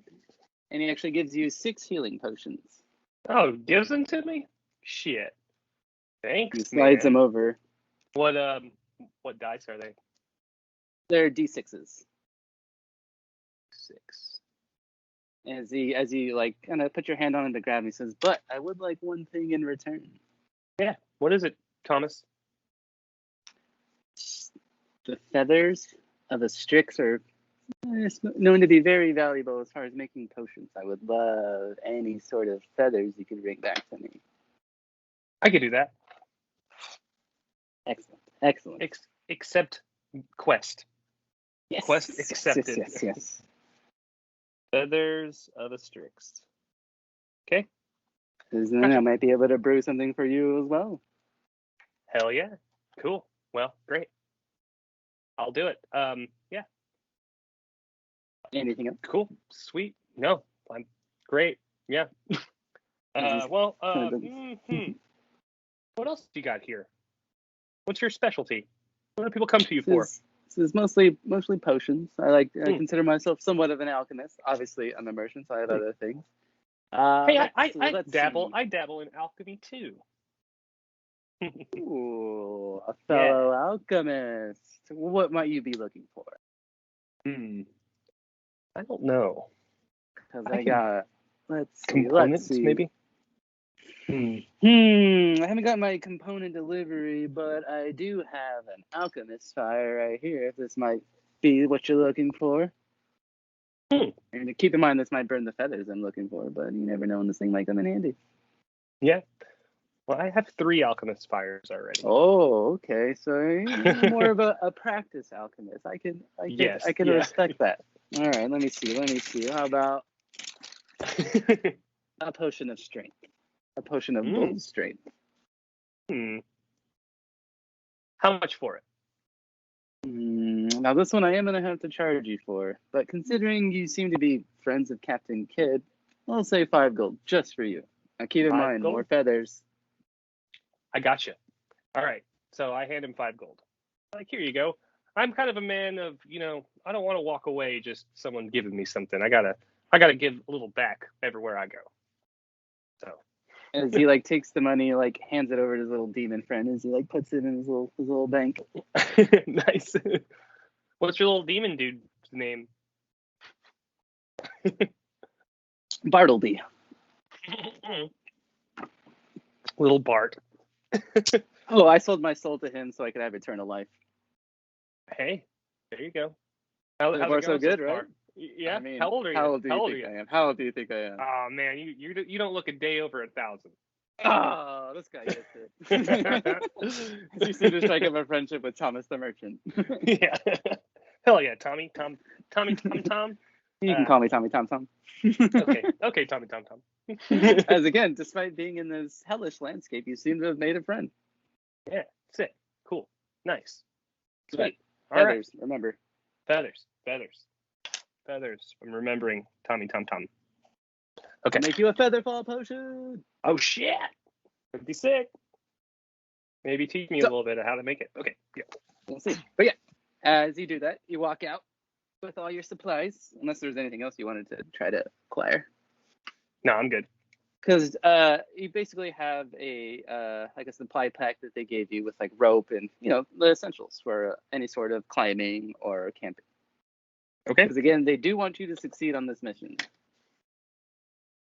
And he actually gives you 6 healing potions. Oh, gives them to me? Shit. Thanks, he slides them over. What dice are they? They're D6s. 6. As you like kind of put your hand on him to grab him, he says, "But I would like one thing in return." Yeah. What is it, Thomas? The feathers of a Strix are known to be very valuable as far as making potions. I would love any sort of feathers you could bring back to me. I could do that. Excellent. Except quest. Yes. Quest accepted. Yes. Feathers of a Strix. Okay. Then I might be able to brew something for you as well. Hell yeah. Cool. Well, great. I'll do it. Yeah. Anything else? Cool. Sweet. No, I'm great. Yeah. What else do you got here? What's your specialty? What do people come to you for? This is mostly potions. I consider myself somewhat of an alchemist. Obviously, I'm a merchant, so I have other things. Hey, I dabble. I dabble in alchemy too. Ooh, a fellow alchemist. What might you be looking for? I don't know. Because I got. Let's see. Components, maybe. I haven't got my component delivery, but I do have an alchemist fire right here. If this might be what you're looking for. And keep in mind, this might burn the feathers I'm looking for, but you never know when this thing might come in handy. Yeah. Well, I have 3 alchemist fires already. Oh, okay. So you're more of a practice alchemist. I can respect that. All right. Let me see. How about a potion of strength? A potion of gold strength. How much for it? Now this one I am gonna have to charge you for, but considering you seem to be friends of Captain Kidd, I'll say 5 gold just for you. Now keep in mind, more feathers. I gotcha. All right. So I hand him 5 gold. Like, here you go. I'm kind of a man of, I don't want to walk away just someone giving me something. I gotta give a little back everywhere I go. So as he takes the money, hands it over to his little demon friend, as he puts it in his little bank. Nice. What's your little demon dude's name? Bartleby. Little Bart. Oh, I sold my soul to him so I could have eternal life. Hey, there you go. How's it going so good, so right? Yeah. I mean, how old are you? How old do you think I am? How old do you think I am? Oh man, you don't look a day over 1,000. Oh, this guy gets it. You seem to strike up a friendship with Thomas the Merchant. Yeah. Hell yeah, Tommy. Tom. You can call me Tommy Tom. Okay, Tommy Tom. As again, despite being in this hellish landscape, you seem to have made a friend. Yeah, sick, cool, nice, sweet. Feathers, right. Remember. Feathers. I'm remembering Tommy Tom. Okay. I'll make you a feather fall potion. Oh shit! That'd be sick. Maybe teach me a little bit of how to make it. Okay, yeah. We'll see. But yeah, as you do that, you walk out with all your supplies, unless there's anything else you wanted to try to acquire. No, I'm good. Because you basically have a like a supply pack that they gave you with like rope and the essentials for any sort of climbing or camping. Okay. Because again, they do want you to succeed on this mission.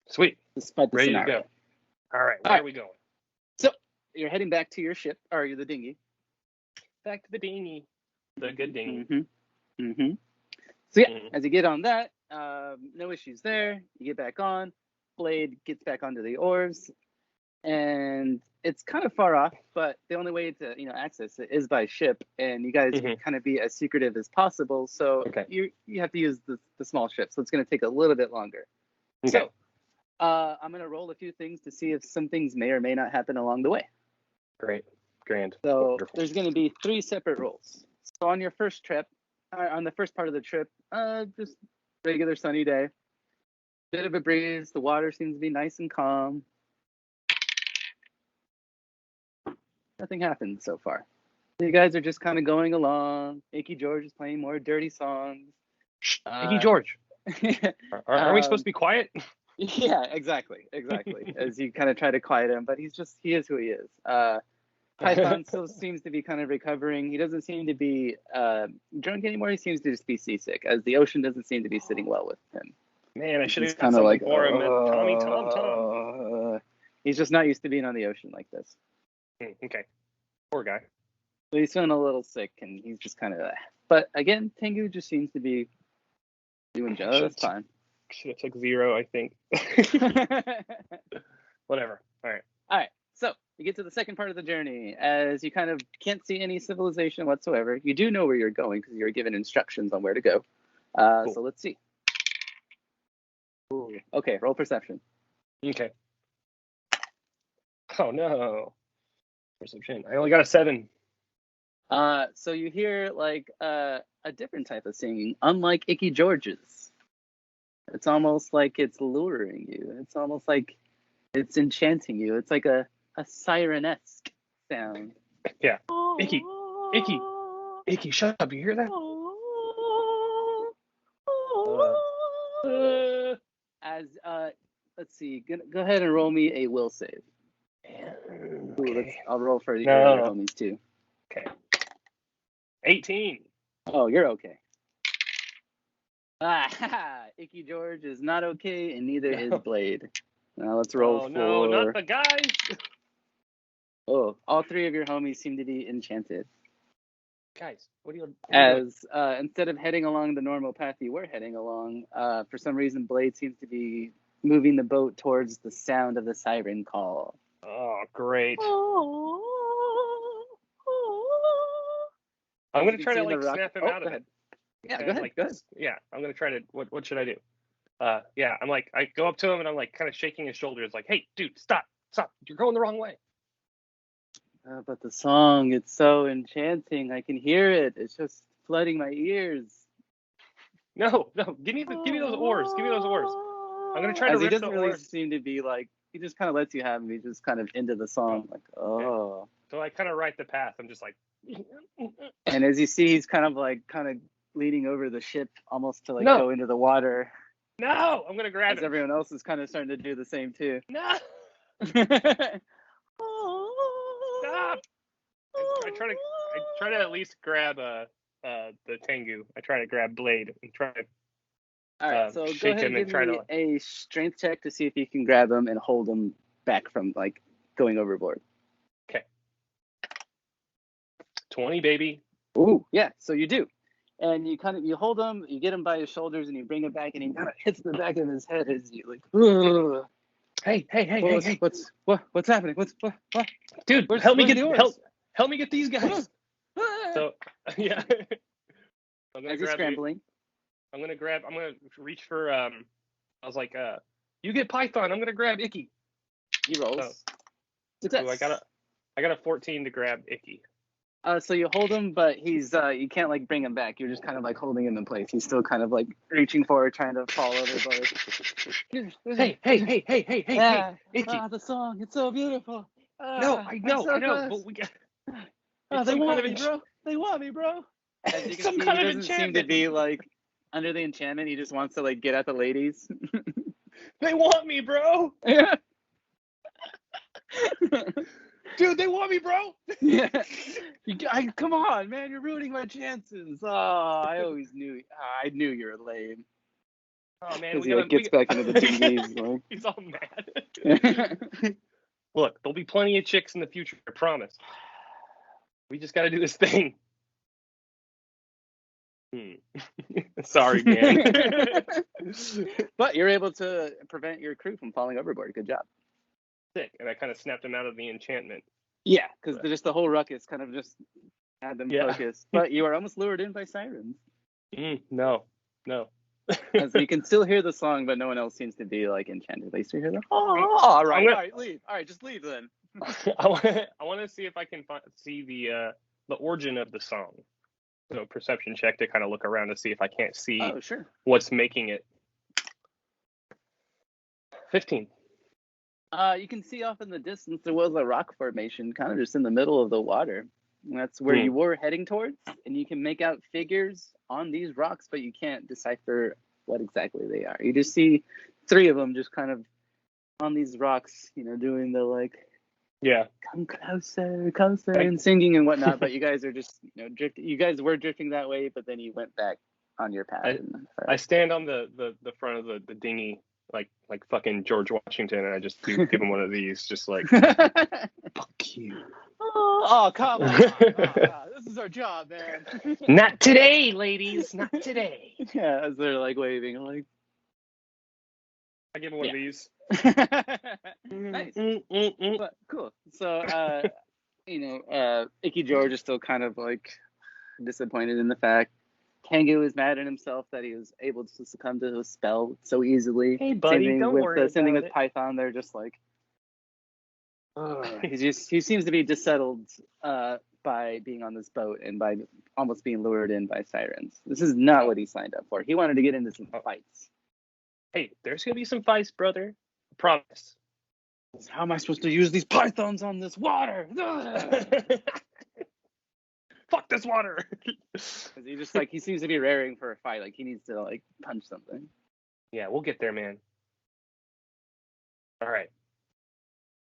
Sweet. Despite the Ready scenario. to go. All right. Where are we going? So you're heading back to your ship, or the dinghy. Back to the dinghy. The good dinghy. So yeah, as you get on that, no issues there. You get back on. Blade gets back onto the oars, and it's kind of far off, but the only way to access it is by ship, and you guys kind of be as secretive as possible. So you have to use the small ship, so it's going to take a little bit longer. Okay. So I'm going to roll a few things to see if some things may or may not happen along the way. Great. Grand. So Wonderful. there's going to be 3 separate rolls. So on your first trip, on the first part of the trip, just regular sunny day. Bit of a breeze. The water seems to be nice and calm. Nothing happened so far. You guys are just kind of going along. Icky George is playing more dirty songs. Icky George. Are we supposed to be quiet? Yeah, exactly. As you kind of try to quiet him, but he is who he is. Python still seems to be kind of recovering. He doesn't seem to be drunk anymore. He seems to just be seasick, as the ocean doesn't seem to be sitting well with him. Man, I should have got something for him. Tommy Tom. He's just not used to being on the ocean like this. Okay. Poor guy. So he's feeling a little sick, and he's just kind of... But again, Tengu just seems to be doing just fine. Should have took 0, I think. Whatever. All right. So you get to the second part of the journey, as you kind of can't see any civilization whatsoever. You do know where you're going because you're given instructions on where to go. Cool. So let's see. Ooh. Okay, roll perception. Okay. Oh no. Perception. I only got a 7. So you hear like a different type of singing, unlike Icky George's. It's almost like it's luring you. It's almost like it's enchanting you. It's like a siren-esque sound. Yeah. Icky, shut up. You hear that? Let's see. Go ahead and roll me a will save. Ooh, I'll roll for your homies too. Okay. 18. Oh, you're okay. Icky George is not okay, and neither is Blade. Now let's roll for... no, not the guys! Oh, all 3 of your homies seem to be enchanted. Guys, what are you doing? Instead of heading along the normal path you were heading along, for some reason Blade seems to be moving the boat towards the sound of the siren call. Oh, great. I'm going to try to snap him out of it. Yeah, go ahead. Yeah, I'm going to try to, what should I do? Yeah, I go up to him and I'm like kind of shaking his shoulders like, hey, dude, stop. You're going the wrong way. But the song, it's so enchanting. I can hear it. It's just flooding my ears. No, give me those oars. I'm going to try to rip the oars. He doesn't really seem to be like, he just kind of lets you have him. He's just kind of into the song. Like, oh. So I kind of write the path. I'm just like. And as you see, he's kind of leaning over the ship almost to go into the water. No, I'm going to grab it. Everyone else is kind of starting to do the same too. No. Stop. I try to at least grab the Tengu. I try to grab Blade and try to all right, so shake go ahead him and give me a strength check to see if you can grab him and hold him back from going overboard. Okay. 20, baby. Ooh, yeah, so you do. And you hold him, you get him by his shoulders, and you bring him back, and he kind of hits the back of his head as you ugh. Hey! What's happening? What? Dude, help me get these guys. So yeah. As he's scrambling. I'm gonna reach for I was like, you get Python, I'm gonna grab Icky. He rolls. So I got a 14 to grab Icky. So you hold him, but he's you can't bring him back. You're just kind of holding him in place. He's still kind of reaching forward, trying to fall over. Hey, Icky. The song, it's so beautiful. No, I know, but we got. They want me, bro. They want me, bro. As you can see, he doesn't seem to be under the enchantment. He just wants to get at the ladies. They want me, bro. Yeah. Dude, they want me, bro. Yeah. Come on, man. You're ruining my chances. Oh, I always knew. I knew you were lame. Oh man, As he gets back into the dinghies. Like... He's all mad. Look, there'll be plenty of chicks in the future. I promise. We just got to do this thing. Sorry, man. But you're able to prevent your crew from falling overboard. Good job. Sick. And I kind of snapped him out of the enchantment. Yeah, because just the whole ruckus kind of just had them focused. But you are almost lured in by sirens. No. As you can still hear the song, but no one else seems to be like enchanted. They still hear them. All right, leave. All right, just leave then. I want to see if I can see the origin of the song. So perception check to kind of look around to see if I can't see what's making it. 15. You can see off in the distance there was a rock formation, kind of just in the middle of the water. And that's where you were heading towards, and you can make out figures on these rocks, but you can't decipher what exactly they are. You just see 3 of them just kind of on these rocks, doing the like, come closer, and singing and whatnot. But you guys are just, drifting. You guys were drifting that way, but then you went back on your path. I stand on the front of the dinghy, like fucking George Washington, and I just give him one of these, just like, fuck you. Oh, come on. This is our job, man. Not today, ladies. Not today. Yeah, as they're like waving, like. I give him one of these. Nice. But cool. So, Icky George is still kind of like disappointed in the fact. Tengu is mad at himself that he was able to succumb to a spell so easily. Hey, buddy, don't worry same thing about with it. Python. They're just like, he seems to be dissettled by being on this boat and by almost being lured in by sirens. This is not what he signed up for. He wanted to get into some fights. Hey, there's gonna be some fights, brother. I promise. How am I supposed to use these pythons on this water? Fuck this water. He seems to be raring for a fight. Like he needs to like punch something. Yeah, we'll get there, man. All right.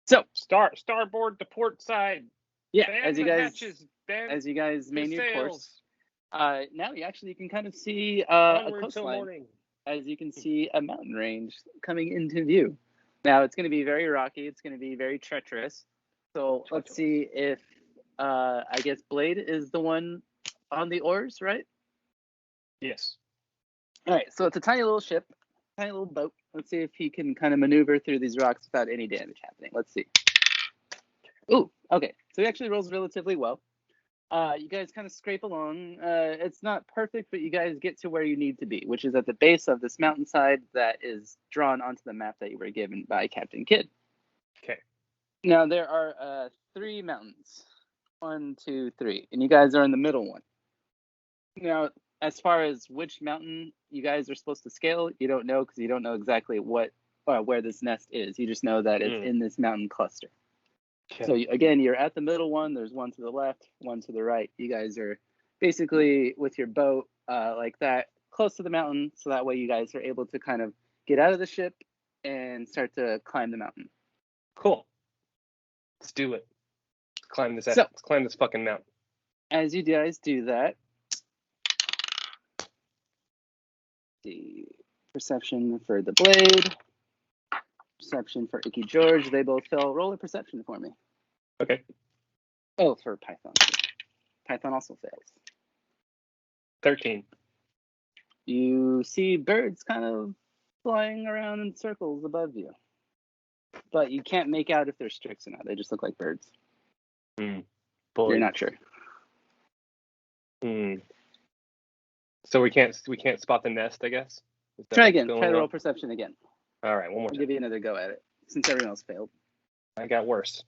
So starboard to port side. Yeah, Band as you guys main your sails. course. Now you can kind of see a Onward till coastline. morning. As you can see a mountain range coming into view. Now it's going to be very rocky. It's going to be very treacherous. So let's see if I guess Blade is the one on the oars, right? Yes. All right. So it's a tiny little ship, tiny little boat. Let's see if he can kind of maneuver through these rocks without any damage happening. Let's see. Ooh, okay. So he actually rolls relatively well. You guys kind of scrape along. It's not perfect, but you guys get to where you need to be, which is at the base of this mountainside that is drawn onto the map that you were given by Captain Kidd. Okay. Now, there are 3 mountains. 1, 2, 3. And you guys are in the middle one. Now, as far as which mountain you guys are supposed to scale, you don't know because you don't know exactly where this nest is. You just know that it's in this mountain cluster. Okay. So again, you're at the middle one. There's one to the left, one to the right. You guys are basically with your boat like that, close to the mountain. So that way you guys are able to kind of get out of the ship and start to climb the mountain. Cool. Let's do it. Let's climb this fucking mountain. As you guys do that, the perception for the Blade. Perception for Icky George. They both fail. Roll a perception for me. Okay. Oh, for Python. Python also fails. 13. You see birds kind of flying around in circles above you. But you can't make out if they're Strix or not. They just look like birds. You're not sure. So we can't spot the nest, I guess? Try again. Try to roll perception again. All right, one more time. I'll give you another go at it, since everyone else failed. I got worse.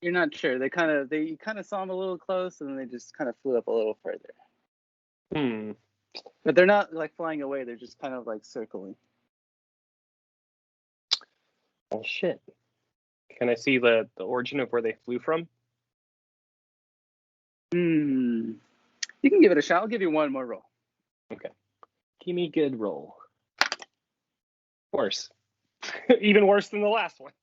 You're not sure. You kind of saw them a little close, and then they just kind of flew up a little further. But they're not like flying away. They're just kind of like circling. Oh shit! Can I see the origin of where they flew from? You can give it a shot. I'll give you one more roll. Okay. Give me a good roll. Worse. Even worse than the last one.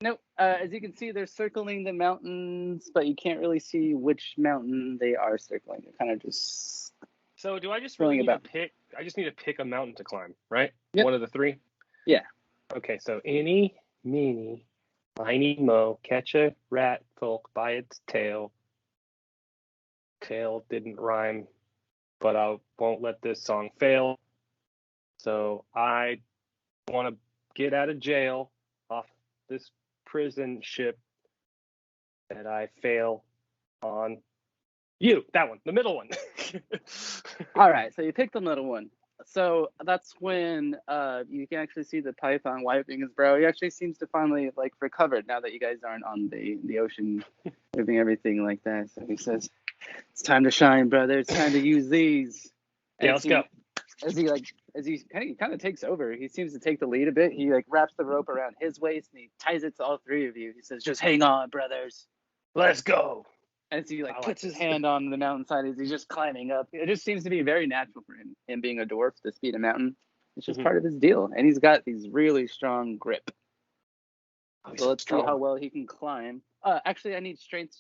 Nope. As you can see, they're circling the mountains, but you can't really see which mountain they are circling. They're kind of just. So do I just really need to pick? I just need to pick a mountain to climb, right? Yep. One of the three. Yeah. Okay. So eeny, meeny, miny, mo, catch a rat folk by its tail. Tail didn't rhyme, but I won't let this song fail. So I want to get out of jail off this prison ship that I fail on. You, that one, the middle one. All right, so you picked the middle one. So that's when you can actually see the python wiping his brow. He actually seems to finally like recovered now that you guys aren't on the ocean, moving everything like that. So he says, "It's time to shine, brother. It's time to use these." Yeah, let's go. As he kind of takes over, he seems to take the lead a bit. He like wraps the rope around his waist and he ties it to all three of you. He says, "Just hang on, brothers. Let's go." As he like puts his hand on the mountainside as he's just climbing up. It just seems to be very natural for him being a dwarf to speed a mountain. It's just part of his deal. And he's got these really strong grip. So let's see how well he can climb. Actually, I need strength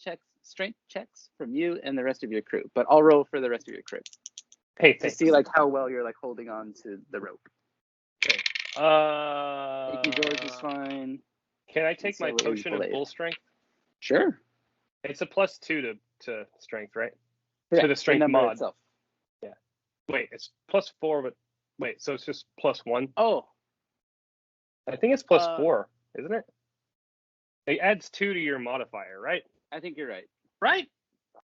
checks from you and the rest of your crew. But I'll roll for the rest of your crew. Hey, to see like how well you're like holding on to the rope. Okay. Icky George is fine. Can I take my potion of bull strength? Sure. It's a +2 to strength, right? Yeah, to the strength mod itself. Yeah. Wait, it's +4, but wait, so it's just +1? Oh. I think it's +4, isn't it? It adds 2 to your modifier, right? I think you're right. Right?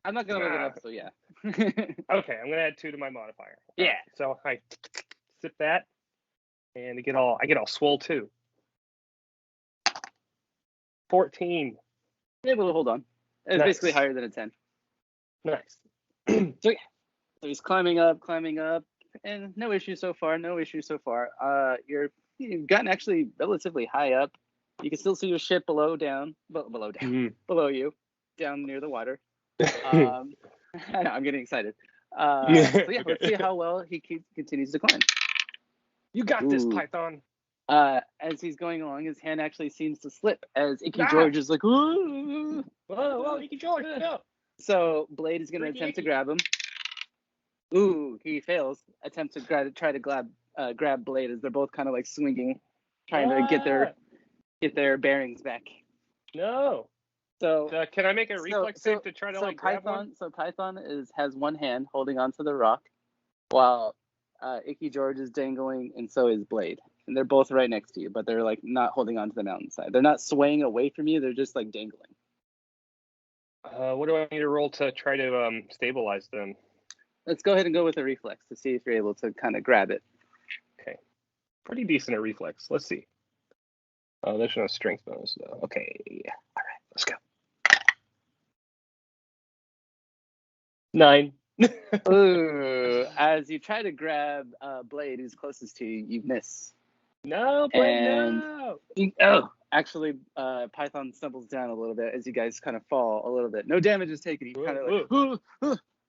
I'm not gonna look it up, so yeah. Okay, I'm gonna add 2 to my modifier. Yeah. So I sip that, and I get all swole too. 14. Able to hold on. It's basically higher than a 10. Nice. So yeah. So he's climbing up, and no issue so far. You've gotten actually relatively high up. You can still see your ship below you, down near the water. I know, I'm getting excited. So yeah, let's see how well he continues to climb. You got this, Python. As he's going along, his hand actually seems to slip as Icky George is like, "Whoa, whoa, Icky George, no!" So Blade is going to attempt to grab him. Ooh, he fails. Attempts to try to grab Blade as they're both kind of like swinging, trying to get their bearings back. No. So can I make a reflex save to try to grab one? So Python has one hand holding onto the rock, while Icky George is dangling, and so is Blade. And they're both right next to you, but they're like not holding onto the mountainside. They're not swaying away from you. They're just like dangling. What do I need to roll to try to stabilize them? Let's go ahead and go with a reflex to see if you're able to kind of grab it. Okay. Pretty decent at reflex. Let's see. Oh, there's no strength bonus though. Okay. All right. Let's go. 9. Ooh, as you try to grab Blade, who's closest to you, you miss. No, Blade, no! Actually, Python stumbles down a little bit as you guys kind of fall a little bit. No damage is taken. He kind of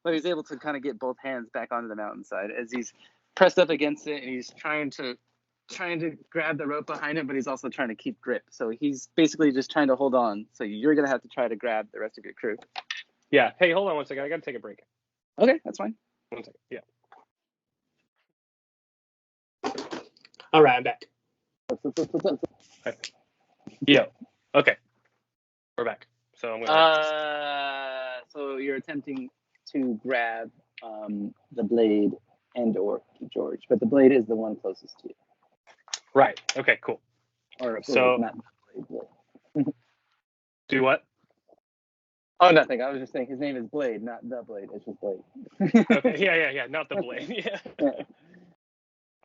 but he's able to kind of get both hands back onto the mountainside as he's pressed up against it, and he's trying to grab the rope behind him, but he's also trying to keep grip. So he's basically just trying to hold on. So you're gonna have to try to grab the rest of your crew. Yeah. Hey, hold on one second. I gotta take a break. Okay, that's fine. 1 second. Yeah. All right, I'm back. Yeah. Okay. We're back. So I'm gonna. So you're attempting to grab the Blade and/or George, but the Blade is the one closest to you. Right. Okay. Cool. Or so. Not Blade. Do what? Oh, nothing. I was just saying his name is Blade, not the Blade. It's just Blade. Okay. Yeah. Not the Blade. Yeah.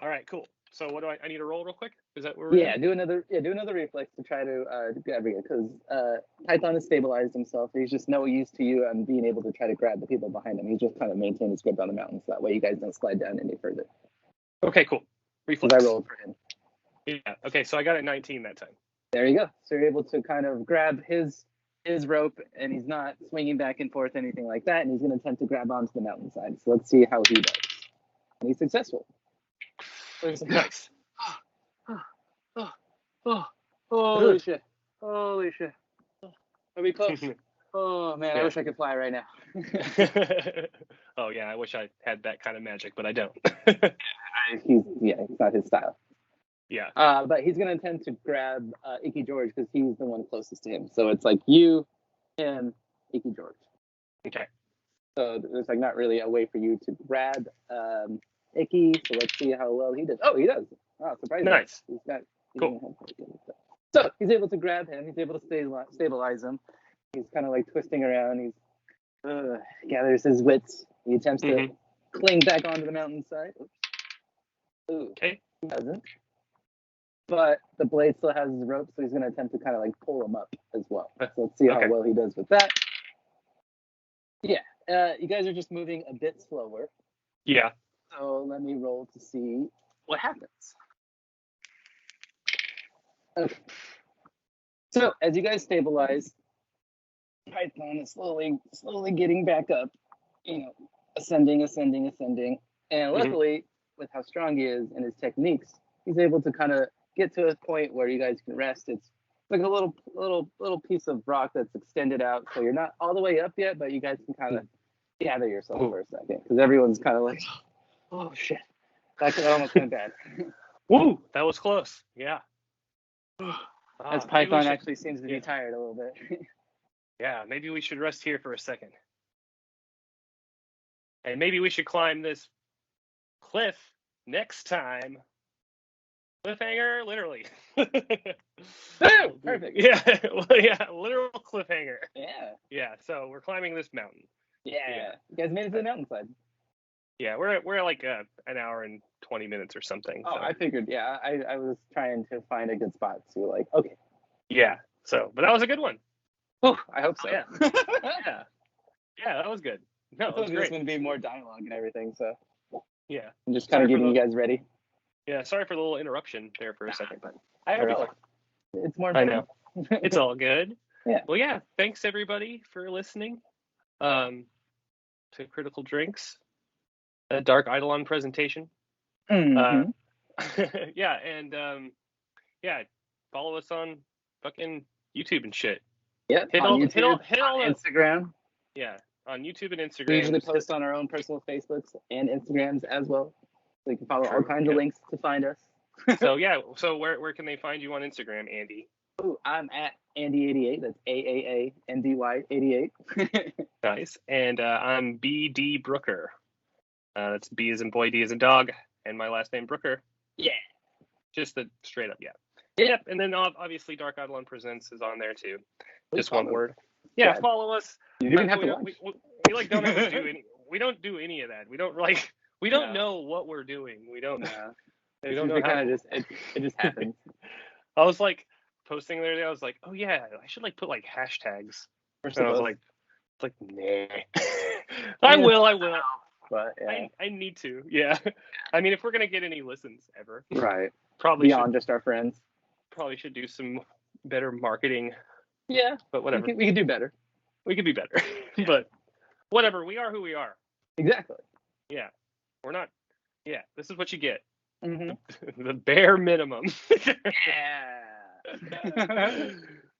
All right. Cool. So what do I need to roll real quick? Is that where we're at? do another reflex to try to grab you, because Python has stabilized himself. He's just no use to you and being able to try to grab the people behind him. He's just kind of maintain his grip on the mountain, so that way you guys don't slide down any further. Okay, cool. Reflex. I rolled for him. Yeah. Okay, so I got a 19 that time. There you go. So you're able to kind of grab his rope, and he's not swinging back and forth, anything like that, and he's going to attempt to grab onto the mountainside. So let's see how he does. And he's successful. Nice. Holy shit. Holy shit. Are we close? Oh, man, I wish I could fly right now. Oh, yeah, I wish I had that kind of magic, but I don't. It's not his style. Yeah. But he's going to attempt to grab Icky George because he's the one closest to him. So it's like you, him, Icky George. Okay. So there's like not really a way for you to grab Icky. So let's see how well he does. Oh, he does. Oh, surprisingly. Nice. Cool. So he's able to grab him. He's able to stabilize him. He's kind of like twisting around. He gathers his wits. He attempts to cling back onto the mountainside. Oops. Ooh. Okay. He doesn't. But the blade still has his rope, so he's going to attempt to kind of like pull him up as well. So let's see how well he does with that. Yeah. You guys are just moving a bit slower. Yeah. So let me roll to see what happens. Okay. So as you guys stabilize, Python is slowly getting back up, ascending. And luckily, with how strong he is and his techniques, he's able to kind of get to a point where you guys can rest. It's like a little piece of rock that's extended out, so you're not all the way up yet, but you guys can kind of gather yourself for a second, because everyone's kind of like, oh shit, that almost went bad. Woo, that was close. Yeah. As Python actually seems to be tired a little bit. Yeah, maybe we should rest here for a second. And maybe we should climb this cliff next time. Cliffhanger, literally. Oh, perfect. Yeah, literal cliffhanger. Yeah. Yeah, so we're climbing this mountain. Yeah. You guys made it to the mountainside. Yeah, we're like an hour and 20 minutes or something. Oh, so. I figured. Yeah, I was trying to find a good spot. So like, okay. Yeah. So, but that was a good one. Oh, I hope so. Yeah. Yeah, that was good. No, it was great. There's going to be more dialogue and everything, so. Yeah. I'm just kind of getting you guys ready. Yeah, sorry for the little interruption there for a second, but it's more. I know. It's all good. Yeah. Well, yeah. Thanks everybody for listening. To Critical Drinks, a Dark Eidolon presentation. Mm-hmm. Yeah, and follow us on fucking YouTube and shit. Yeah. Hit on all Instagram. Yeah, on YouTube and Instagram. We usually post on our own personal Facebooks and Instagrams as well. So you can follow all kinds of links to find us. So where can they find you on Instagram, Andy? Oh, I'm at Andy88. That's AAANDY88. Nice. And I'm BD Brooker. That's B as in boy, D as in dog, and my last name Brooker. Yeah. Just the straight up, yeah. Yep. And then obviously Dark Eidolon Presents is on there too. Just one word. Yeah, follow us. You didn't have to watch. We like don't ever do any. We don't do any of that. We don't like. We don't know what we're doing. We don't. We don't know how. It just happens. I was like posting the other day. I was like, oh yeah, I should like put like hashtags. And I was like, nah. I will. But yeah. I need to. Yeah. I mean, if we're gonna get any listens ever, right? Probably beyond just our friends. Probably should do some better marketing. Yeah. But whatever. We could do better. We could be better. Yeah. But whatever. We are who we are. Exactly. Yeah. We're not. Yeah. This is what you get. Mm-hmm. The bare minimum. Yeah.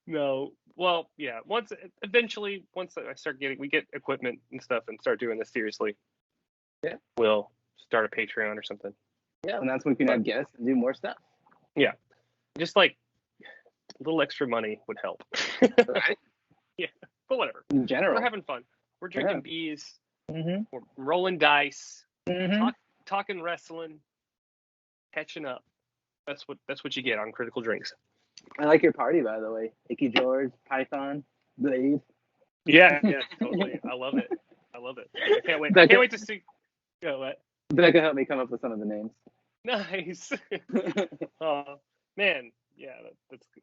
No. Well, yeah. Eventually, once we get equipment and stuff and start doing this seriously. Yeah. We'll start a Patreon or something. Yeah, and that's when we can have guests and do more stuff. Yeah. Just like a little extra money would help. Right? Yeah. But whatever. In general. We're having fun. We're drinking beers. Mm-hmm. We're rolling dice. Mm-hmm. Talking wrestling. Catching up. That's what you get on Critical Drinks. I like your party, by the way. Icky George, Python, Blade. Yeah, totally. I love it. I can't wait. I can't wait to see. What? Becca helped me come up with some of the names. Nice. Oh man, yeah,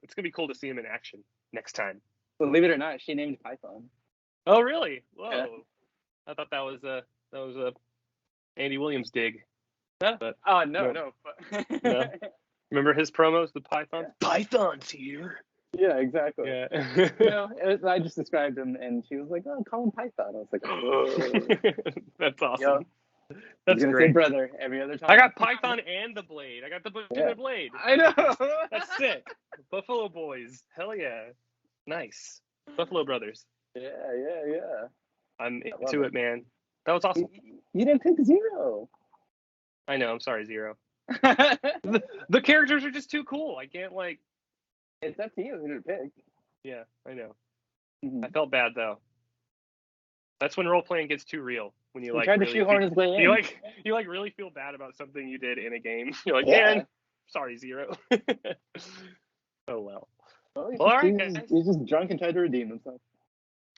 it's gonna be cool to see him in action next time. Believe it or not, she named Python. Oh really? Whoa! Yeah. I thought that was a Andy Williams dig. But no. No. Remember his promos, the Python? Yeah. Python's here. Yeah, exactly. Yeah. I just described him, and she was like, "Oh, call him Python." I was like, "Oh, that's awesome." That's great. Say brother every other time. I got Python and the blade. I got the book and the blade. I know. That's sick. Buffalo Boys. Hell yeah. Nice. Buffalo Brothers. Yeah. I'm into it, man. That was awesome. You didn't pick Zero. I know. I'm sorry, Zero. The characters are just too cool. I can't like. It's up to you who to pick. Yeah, I know. Mm-hmm. I felt bad though. That's when role playing gets too real. When you like tried to really shoehorn his way in. You really feel bad about something you did in a game. You're like, man, sorry, Zero. Oh well. Well, all right, guys. He's just drunk and tried to redeem himself.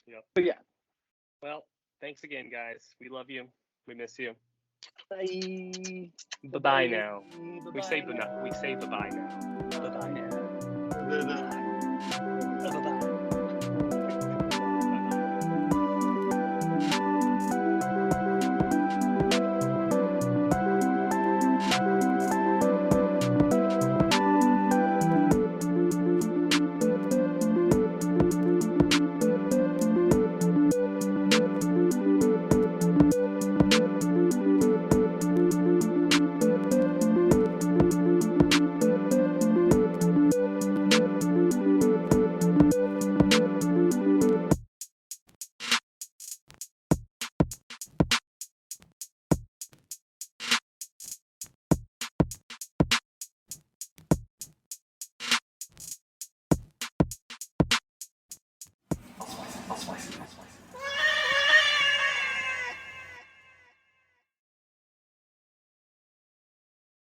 Yeah. But yeah. Well, thanks again, guys. We love you. We miss you. Bye. Bye now. Bye-bye. We say bye now. Bye-bye now. Bye bye.